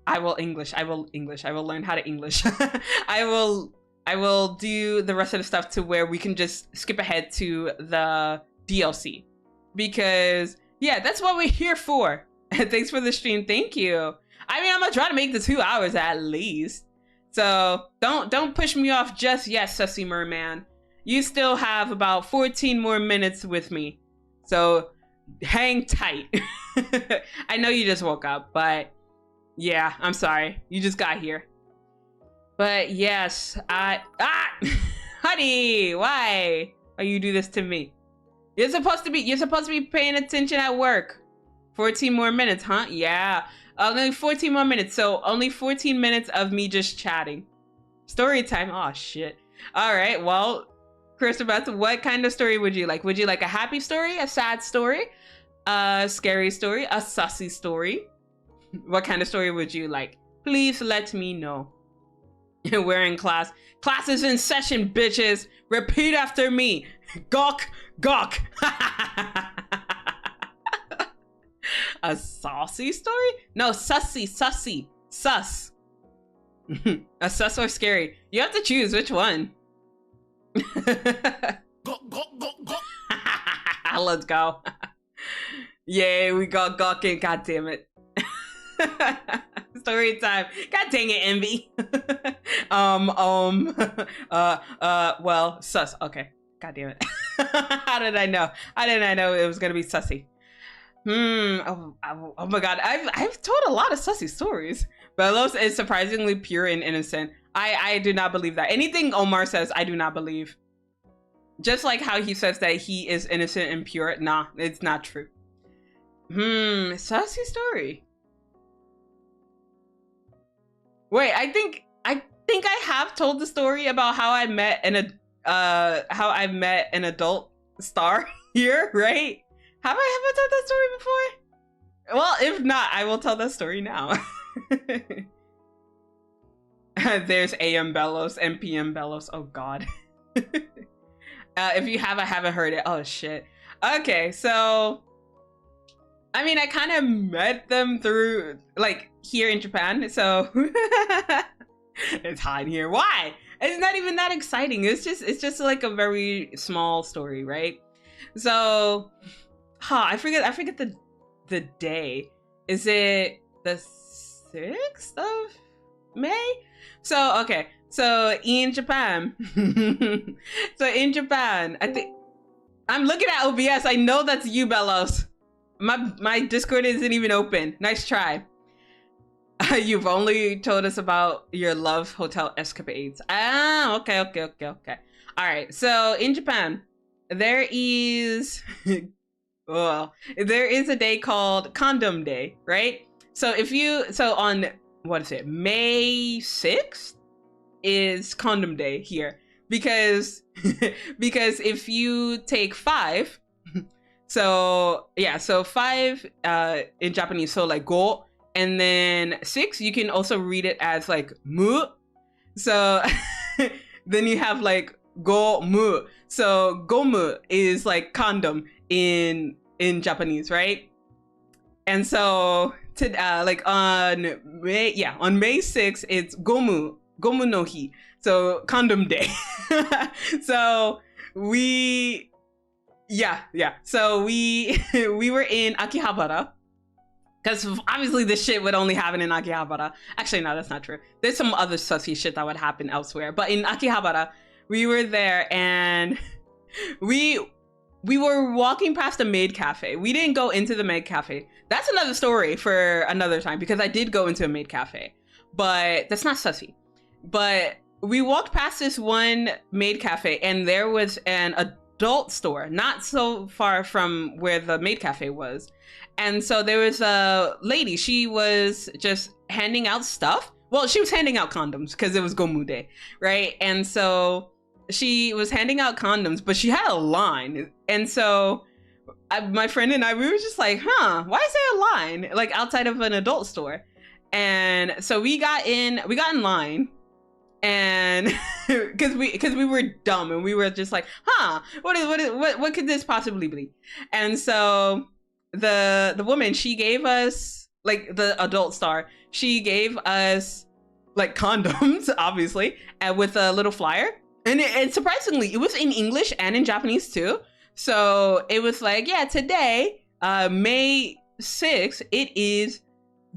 learn how to English. I will do the rest of the stuff to where we can just skip ahead to the DLC, because yeah, that's what we're here for. Thanks for the stream. Thank you. I mean, I'm gonna try to make the 2 hours at least. So don't push me off just yet, Sussy Merman. You still have about 14 more minutes with me. So hang tight. I know you just woke up, but yeah, I'm sorry. You just got here. But yes, honey, why are you do this to me? You're supposed to be paying attention at work. 14 more minutes, huh? Yeah, only 14 more minutes. So only 14 minutes of me just chatting. Story time. Oh shit. All right. Well, Christopher, what kind of story would you like? Would you like a happy story, a sad story, a scary story, a sussy story? What kind of story would you like? Please let me know. We're in class. Class is in session, bitches. Repeat after me. Gawk, gawk. A saucy story? No, sussy, sussy, sus. A sus or scary? You have to choose which one. Go, go, go, go. Let's go. Yay, we got gawking. God damn it. Story time. God dang it, Envy. Well, sus. Okay. God damn it. How did I know? How did I know it was gonna be sussy? Oh my god. I've told a lot of sussy stories. Belos is surprisingly pure and innocent. I do not believe that. Anything Omar says, I do not believe. Just like how he says that he is innocent and pure. Nah, it's not true. Sussy story. Wait, I think I have told the story about how I met an adult star here, right? Have I told that story before? Well, if not, I will tell that story now. There's AM Bellows and PM Bellows. Oh god. If you have, I haven't heard it. Oh shit. Okay, so I mean, I kind of met them through, like, here in Japan, so it's hot in here. Why? It's not even that exciting. It's just like a very small story, right? So, I forget the day. Is it the 6th of May? So, okay. So, in Japan, I think I'm looking at OBS. I know that's you, Bellows. My Discord isn't even open. Nice try. You've only told us about your love hotel escapades. Ah, okay. All right. So in Japan, there is there is a day called Condom Day, right? So on what is it? May 6th is Condom Day here, because because if you take 5, so yeah, so 5 in Japanese, so like go, and then 6 you can also read it as like mu. So then you have like go mu. So gomu is like condom in Japanese, right? And so to like on May 6th, it's gomu no hi, so condom day. So we so we we were in Akihabara, because obviously this shit would only happen in Akihabara. Actually, no, that's not true. There's some other sussy shit that would happen elsewhere. But in Akihabara, we were there, and we were walking past a maid cafe. We didn't go into the maid cafe. That's another story for another time, because I did go into a maid cafe. But that's not sussy. But we walked past this one maid cafe, and there was an adult store, not so far from where the maid cafe was. And so there was a lady, she was just handing out stuff. Well, she was handing out condoms because it was Gomu Day, right? And so she was handing out condoms, but she had a line. And so my friend and I, we were just like, why is there a line like outside of an adult store? And so we got in line, and because we were dumb, and we were just like, what could this possibly be? And so the woman, she gave us, like, the adult star, she gave us like condoms, obviously, and with a little flyer. And surprisingly, it was in English and in Japanese too. So it was like, yeah, today, May 6th, it is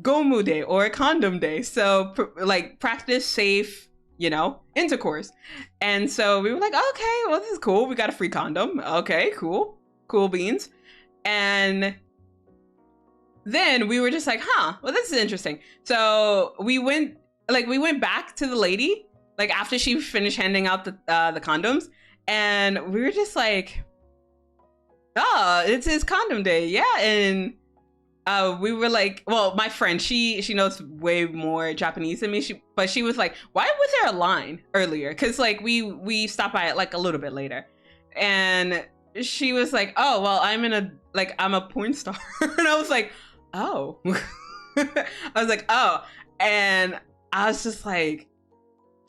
Gomu Day, or Condom Day. So like, practice safe, intercourse. And so we were like, okay, well, this is cool. We got a free condom. Okay, cool beans. And then we were just like, well, this is interesting. So we went back to the lady, like, after she finished handing out the condoms, and we were just like, oh, it's condom day. Yeah. And we were like, well, my friend, she knows way more Japanese than me, but she was like, why was there a line earlier? Because like we stopped by it like a little bit later, and she was like, oh, well, I'm a porn star. And I was like, oh. And I was just like,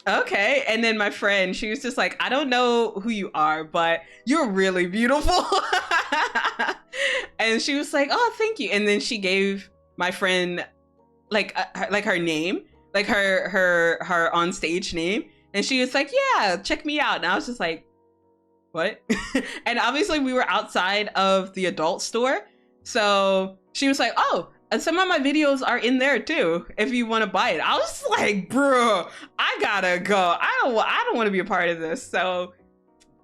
okay. And then my friend, she was just like, I don't know who you are, but you're really beautiful. And she was like, oh, thank you. And then she gave my friend like her name, like her on stage name. And she was like, yeah, check me out. And I was just like, what? And obviously we were outside of the adult store. So she was like, oh, and some of my videos are in there too, if you want to buy it. I was like, bro, I gotta go. I don't want to be a part of this. So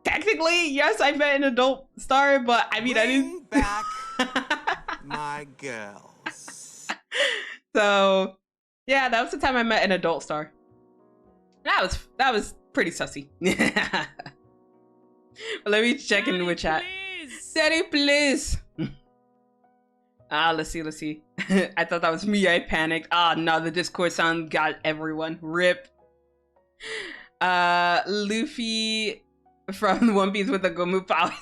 technically, yes, I met an adult star, but I mean, I didn't. Back my girls. So yeah, that was the time I met an adult star. That was pretty sussy. But let me check in with chat. Daddy, please. Let's see. I thought that was me. I panicked. No, the Discord sound got everyone. RIP. Luffy from One Piece with the Gomu powers.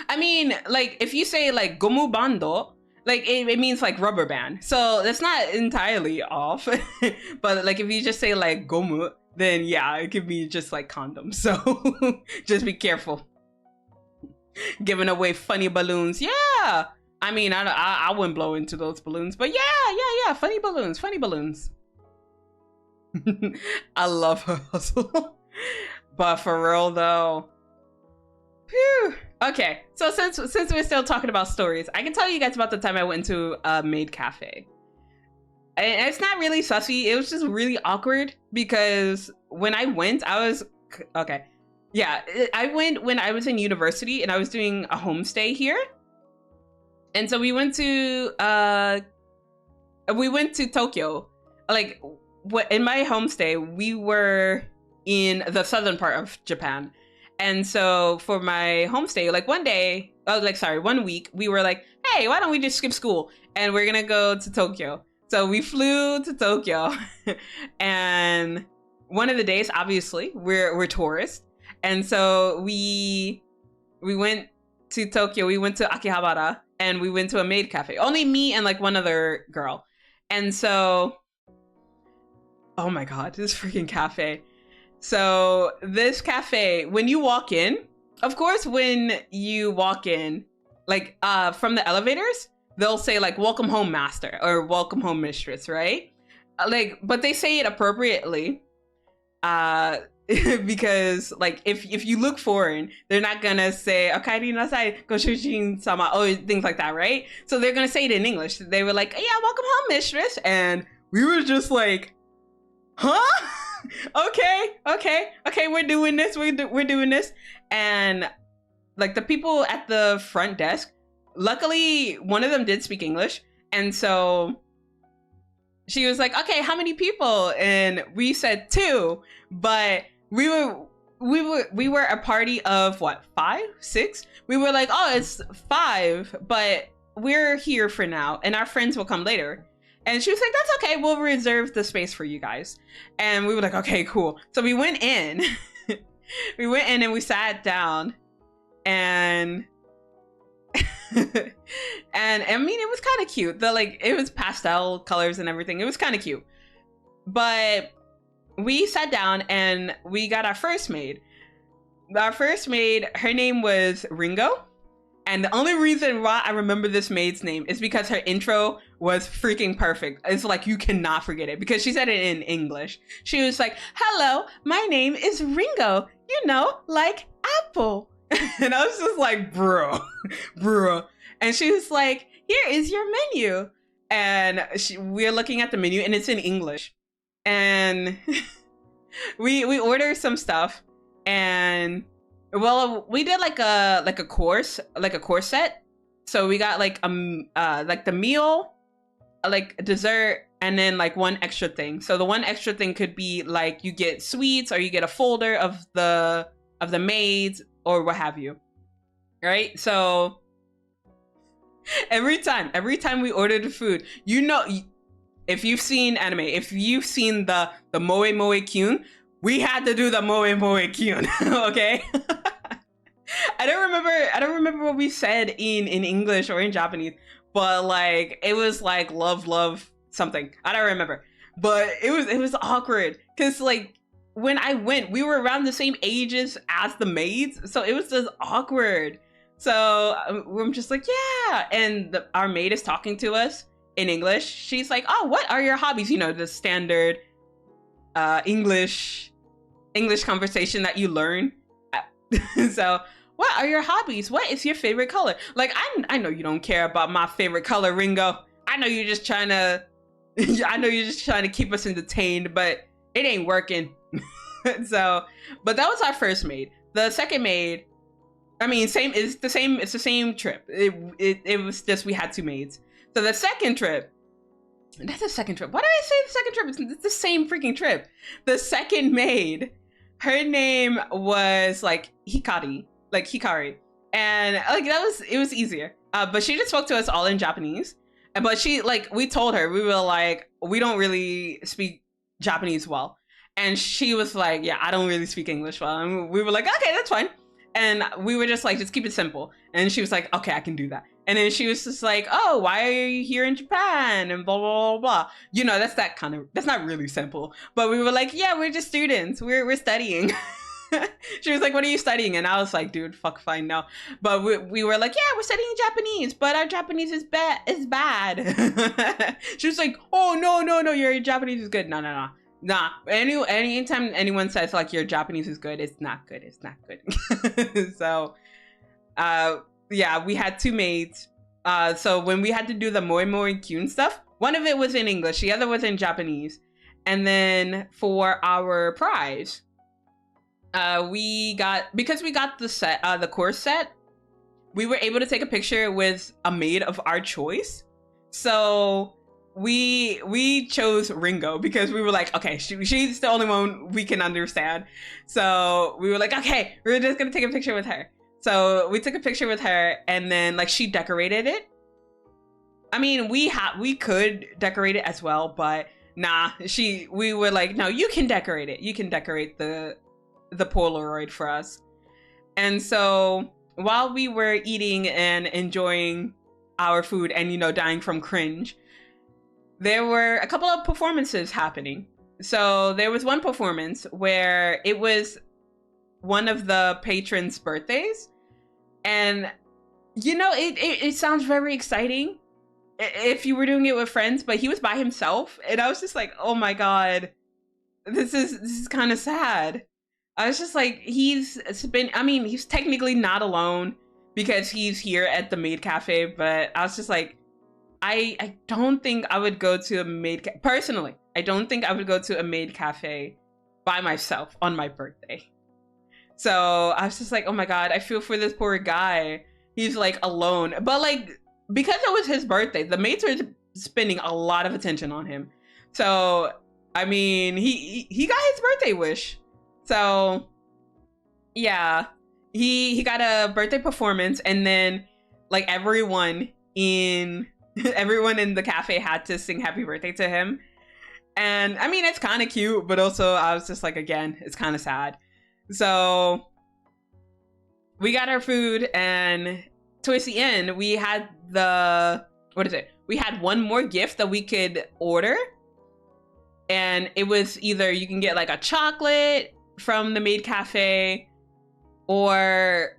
I mean, like, if you say like Gomu Bando, like it means like rubber band. So that's not entirely off. But like, if you just say like Gomu, then yeah, it could be just like condoms. So just be careful. Giving away funny balloons. Yeah. I mean, I wouldn't blow into those balloons, but yeah. Funny balloons. I love her hustle. But for real though. Phew. Okay. So since we're still talking about stories, I can tell you guys about the time I went into a maid cafe. And it's not really sussy. It was just really awkward because when I went, I was okay. Yeah, I went when I was in university and I was doing a homestay here. And so we went to Tokyo. Like, in my homestay, we were in the southern part of Japan. And so for my homestay, like one week, we were like, hey, why don't we just skip school? And we're gonna go to Tokyo. So we flew to Tokyo and one of the days, obviously, we're tourists, and so we went to Tokyo. We went to Akihabara, and we went to a maid cafe. Only me and like one other girl, and so, oh my god, this freaking cafe. So this cafe, when you walk in, of course, when you walk in, like from the elevators, they'll say like "Welcome home, master" or "Welcome home, mistress," right? Like, but they say it appropriately, because like if you look foreign, they're not gonna say "Okaeri nasai, goshujin sama" or things like that, right? So they're gonna say it in English. They were like, "Yeah, welcome home, mistress," and we were just like, "Huh? Okay, we're doing this. We're doing this," and like the people at the front desk, luckily one of them did speak English, and so she was like, "Okay, how many people?" And we said 2, but we were a party of what, 5, 6? We were like, "Oh, it's 5, but we're here for now, and our friends will come later." And she was like, "That's okay. We'll reserve the space for you guys." And we were like, "Okay, cool." So we went in, and we sat down, and and I mean, it was kind of cute. It was pastel colors and everything. It was kind of cute. But we sat down and we got our first maid. Our first maid, her name was Ringo. And the only reason why I remember this maid's name is because her intro was freaking perfect. It's like, you cannot forget it, because she said it in English. She was like, "Hello, my name is Ringo. You know, like apple." And I was just like, bro. And she was like, "Here is your menu." And we're looking at the menu and it's in English. And we ordered some stuff, and well, we did like a course set. So we got like the meal, like dessert, and then like one extra thing. So the one extra thing could be like you get sweets, or you get a folder of the maids, or what have you. Right? So every time we ordered the food, you know, if you've seen anime, if you've seen the moe moe kyun, we had to do the moe moe kyun. Okay? I don't remember what we said in English or in Japanese, but like it was like love something. I don't remember. But it was awkward, cuz like when I went, we were around the same ages as the maids, so it was just awkward. So I'm just like, "Yeah," and our maid is talking to us in English. She's like, "Oh, what are your hobbies?" You know, the standard English conversation that you learn. So, "What are your hobbies? What is your favorite color?" Like, I know you don't care about my favorite color, Ringo. I know you're just trying to keep us entertained, but it ain't working. So, but that was our first maid. The second maid, I mean, it's the same trip. It was just, we had 2 maids. So the second trip, that's the second trip. Why did I say the second trip? It's the same freaking trip. The second maid, her name was like Hikari, and like it was easier. But she just spoke to us all in Japanese. But we told her, we were like, we don't really speak Japanese well, and she was like, "Yeah, I don't really speak English well." And we were like, "Okay, that's fine." And we were just like, "Just keep it simple." And she was like, "Okay, I can do that." And then she was just like, "Oh, why are you here in Japan?" And blah, blah, blah, blah. You know, that's not really simple. But we were like, "Yeah, we're just students. We're studying." She was like, "What are you studying?" And I was like, "Dude, fuck, fine, no." But we were like, "Yeah, we're studying Japanese, but our Japanese is bad." She was like, "Oh, no, your Japanese is good." No. Nah, anytime anyone says like your Japanese is good, it's not good. So, yeah, we had 2 maids. So when we had to do the moe moe kyun stuff, one of it was in English, the other was in Japanese. And then for our prize, because we got the course set, we were able to take a picture with a maid of our choice. So we chose Ringo because we were like, okay, she's the only one we can understand. So we were like, okay, we're just gonna take a picture with her. So we took a picture with her, and then like she decorated it. I mean, we could decorate it as well, but nah, we were like, no, you can decorate it. You can decorate the Polaroid for us. And so while we were eating and enjoying our food and, you know, dying from cringe, there were a couple of performances happening. So there was one performance where it was one of the patrons' birthdays. And, you know, it sounds very exciting if you were doing it with friends, but he was by himself. And I was just like, oh my God, this is kind of sad. I was just like, he's technically not alone because he's here at the maid cafe, but I was just like, I don't think I would go to a maid personally. I don't think I would go to a maid cafe by myself on my birthday. So I was just like, oh my God, I feel for this poor guy. He's like alone, but like, because it was his birthday, the maids were spending a lot of attention on him. So, I mean, he got his birthday wish. So, yeah, he got a birthday performance, and then like everyone in the cafe had to sing happy birthday to him. And I mean, it's kind of cute, but also I was just like, again, it's kind of sad. So we got our food, and towards the end, we had we had one more gift that we could order. And it was either you can get like a chocolate from the maid cafe, or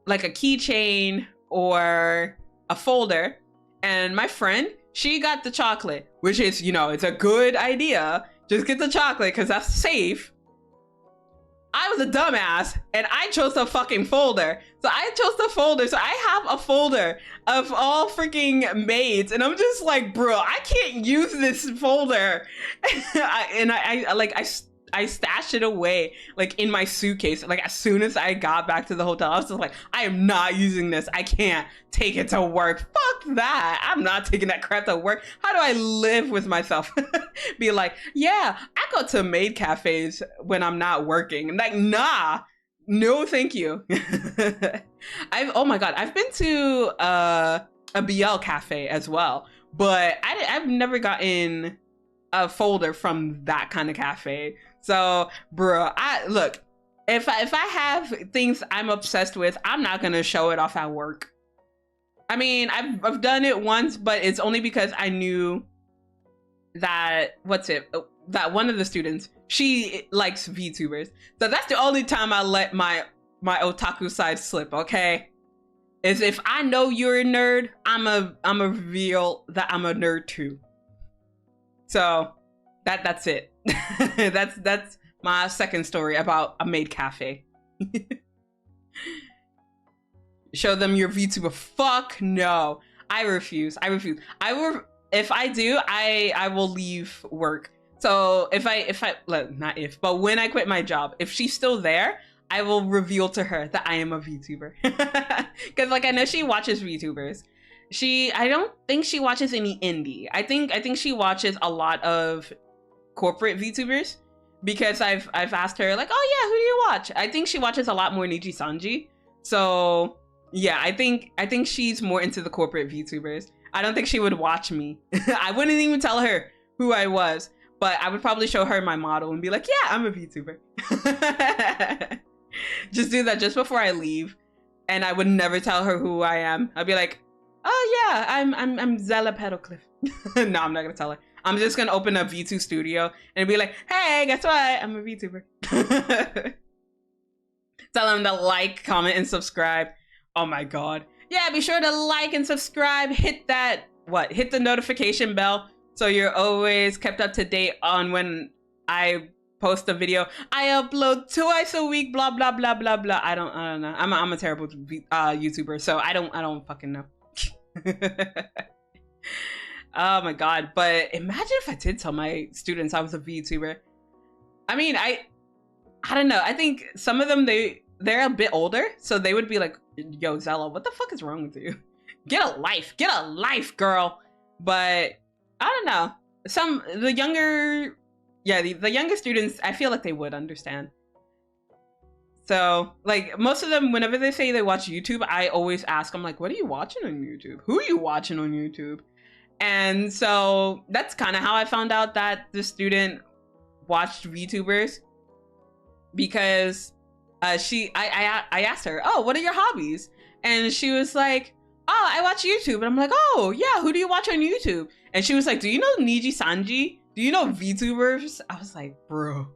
like a keychain, or a folder. And my friend, she got the chocolate, which is, you know, it's a good idea. Just get the chocolate because that's safe. I was a dumbass and I chose the fucking folder. So I chose the folder. So I have a folder of all freaking maids, and I'm just like, bro, I can't use this folder. I stashed it away like in my suitcase. Like as soon as I got back to the hotel, I was just like, I am not using this. I can't take it to work. Fuck that. I'm not taking that crap to work. How do I live with myself? Be like, yeah, I go to maid cafes when I'm not working. I'm like, nah, no, thank you. Oh my God, I've been to a BL cafe as well, but I've never gotten a folder from that kind of cafe. So, bro, look, if I have things I'm obsessed with, I'm not gonna show it off at work. I mean, I've done it once, but it's only because I knew that that one of the students, she likes VTubers. So that's the only time I let my otaku side slip, okay? Is if I know you're a nerd, I'm a reveal that I'm a nerd too. So that's it. that's my second story about a maid cafe. Show them your VTuber. Fuck no. I refuse. If I do, I will leave work. So but when I quit my job, if she's still there, I will reveal to her that I am a VTuber. Because like I know she watches VTubers. I don't think she watches any indie. I think she watches a lot of corporate VTubers, because I've asked her like, oh yeah, who do you watch? I think she watches a lot more Niji Sanji. So yeah, I think she's more into the corporate VTubers. I don't think she would watch me. I wouldn't even tell her who I was, but I would probably show her my model and be like, yeah, I'm a VTuber. Just do that just before I leave. And I would never tell her who I am. I'd be like, oh yeah, I'm Zela Petalcliff. No, I'm not gonna tell her. I'm just gonna open a V2 studio and be like, hey, guess what? I'm a VTuber. Tell them to like, comment, and subscribe. Oh my God. Yeah, be sure to like and subscribe. Hit the notification bell so you're always kept up to date on when I post a video. I upload twice a week, blah, blah, blah, blah, blah. I don't know. I'm a terrible YouTuber, so I don't fucking know. Oh my God. But imagine if I did tell my students I was a VTuber. I mean, I don't know. I think some of them, they're a bit older, so they would be like, yo, Zela, what the fuck is wrong with you? Get a life, girl. But I don't know. The younger students, I feel like they would understand. So like most of them, whenever they say they watch YouTube, I always ask them like, what are you watching on YouTube? Who are you watching on YouTube? And so that's kind of how I found out that the student watched VTubers, because I asked her, oh, what are your hobbies? And she was like, oh, I watch YouTube. And I'm like, oh yeah, who do you watch on YouTube? And she was like, do you know Niji Sanji? Do you know VTubers? I was like, bro.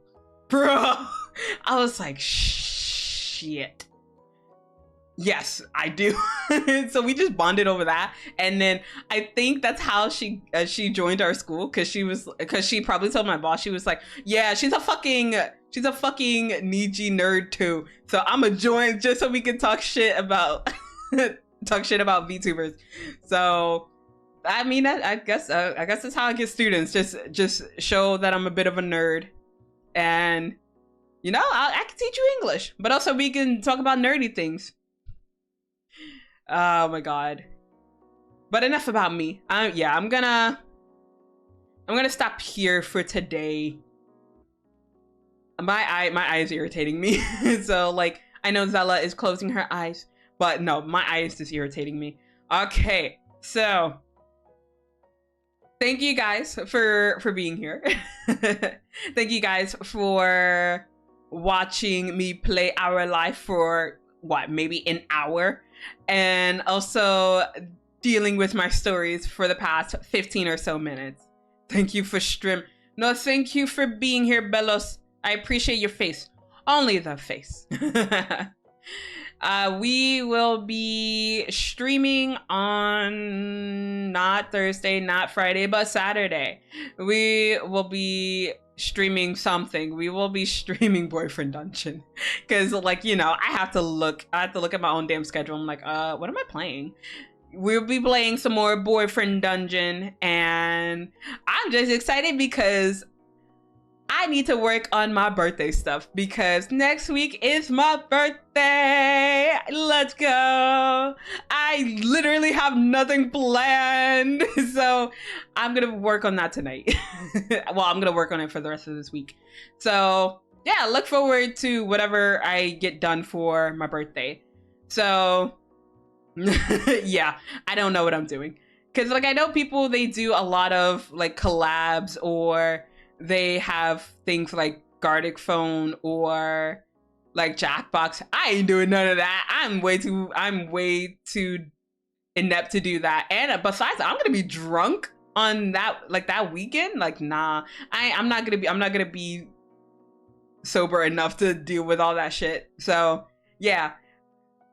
I was like, shit. Yes, I do. So we just bonded over that, and then I think that's how she joined our school, because she probably told my boss, she was like, yeah, she's a fucking Niji nerd too. So I'm gonna join just so we can talk shit about VTubers. So I mean, I guess that's how I get students. Just show that I'm a bit of a nerd, and you know, I can teach you English, but also we can talk about nerdy things. Oh my god. But enough about me. Yeah, I'm gonna stop here for today. My eye is irritating me. So like, I know Zela is closing her eyes, but no, my eye is just irritating me. Okay, so thank you guys for being here. Thank you guys for watching me play Our Life for what, maybe an hour, and also dealing with my stories for the past 15 or so minutes. Thank you for stream. No, thank you for being here, Belos. I appreciate your face. Only the face. We will be streaming on not Thursday, not Friday, but Saturday. We will be streaming something. We will be streaming Boyfriend Dungeon, because like, you know, I have to look at my own damn schedule. I'm like, what am I playing? We'll be playing some more Boyfriend Dungeon, and I'm just excited because I need to work on my birthday stuff, because next week is my birthday. Let's go. I literally have nothing planned. So I'm going to work on that tonight. Well, I'm going to work on it for the rest of this week. So yeah, look forward to whatever I get done for my birthday. So yeah, I don't know what I'm doing. Because like, I know people, they do a lot of like collabs, or they have things like Gardic Phone or like Jackbox. I ain't doing none of that. I'm way too inept to do that. And besides, I'm gonna be drunk on that weekend. Like, nah, I'm not gonna be sober enough to deal with all that shit. So yeah,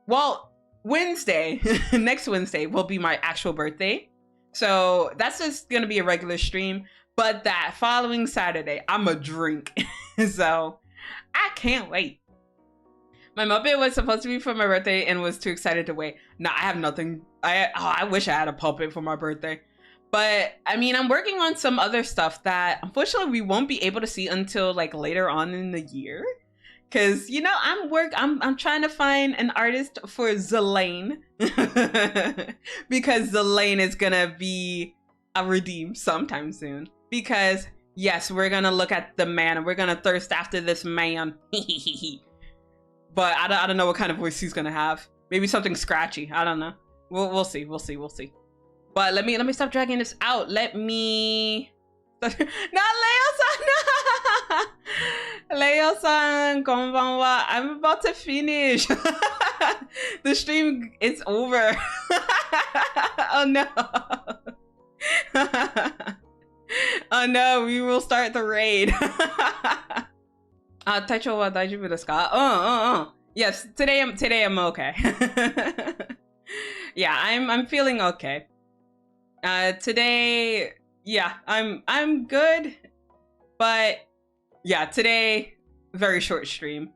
well, Wednesday, next Wednesday will be my actual birthday. So that's just gonna be a regular stream. But that following Saturday, I'm a drink. So I can't wait. My Muppet was supposed to be for my birthday and was too excited to wait. No, I have nothing. I wish I had a puppet for my birthday. But I mean, I'm working on some other stuff that unfortunately we won't be able to see until like later on in the year. Cause you know, I'm trying to find an artist for Zelane. Because Zelane is gonna be a redeem sometime soon. Because yes, we're gonna look at the man and we're gonna thirst after this man. But I don't know what kind of voice he's gonna have. Maybe something scratchy. I don't know. We'll see. But let me stop dragging this out. Let me. Not Leo-san. Leo-san, konbanwa. I'm about to finish. The stream is over. Oh no. Oh no, we will start the raid. Taichou wa daijoubu desu ka? Yes, today I'm okay. Yeah, I'm feeling okay. Today, yeah, I'm good. But yeah, today, very short stream.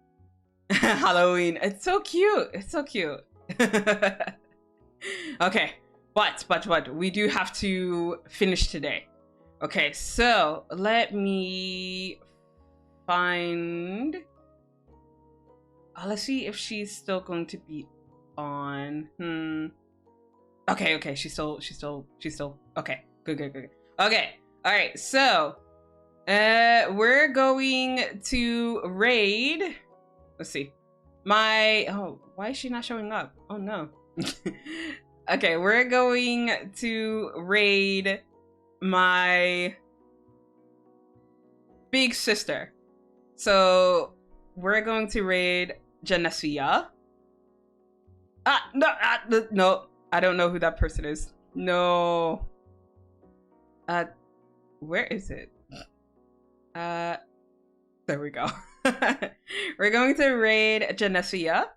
Halloween. It's so cute. It's so cute. Okay, but we do have to finish today. Okay, so let me find. Let's see if she's still going to be on. Okay, she's still. Okay, good. Okay, all right. So, we're going to raid. Let's see. Why is she not showing up? Oh no. Okay, we're going to raid my big sister. So we're going to raid Genesia. No, I don't know who that person is. No. Where is it? There we go. We're going to raid Genesia,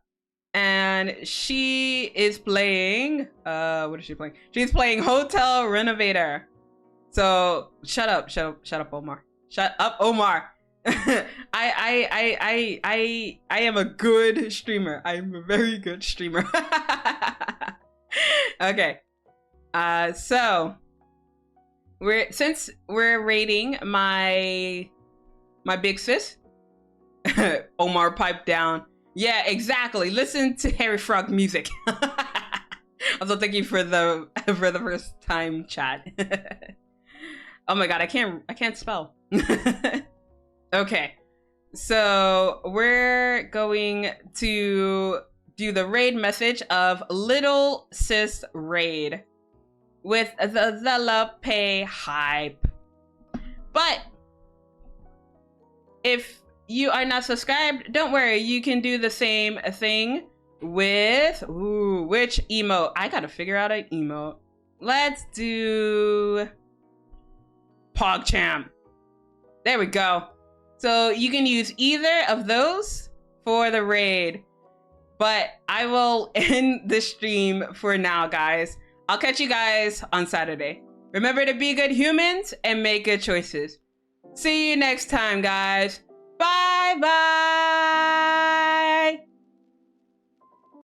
and she is playing. What is she playing? She's playing Hotel Renovator. So shut up, Omar. Shut up, Omar. I am a good streamer. I'm a very good streamer. Okay. So since we're rating my big sis, Omar piped down. Yeah, exactly. Listen to Harry Frog music. Also, thank you for the first time chat. Oh my god, I can't spell. Okay, so we're going to do the raid message of Little Sis Raid with the Zela pay hype. But if you are not subscribed, don't worry, you can do the same thing with which emote? I gotta figure out an emote. Let's do PogChamp. There we go. So you can use either of those for the raid. But I will end the stream for now, guys. I'll catch you guys on Saturday. Remember to be good humans and make good choices. See you next time, guys. Bye bye.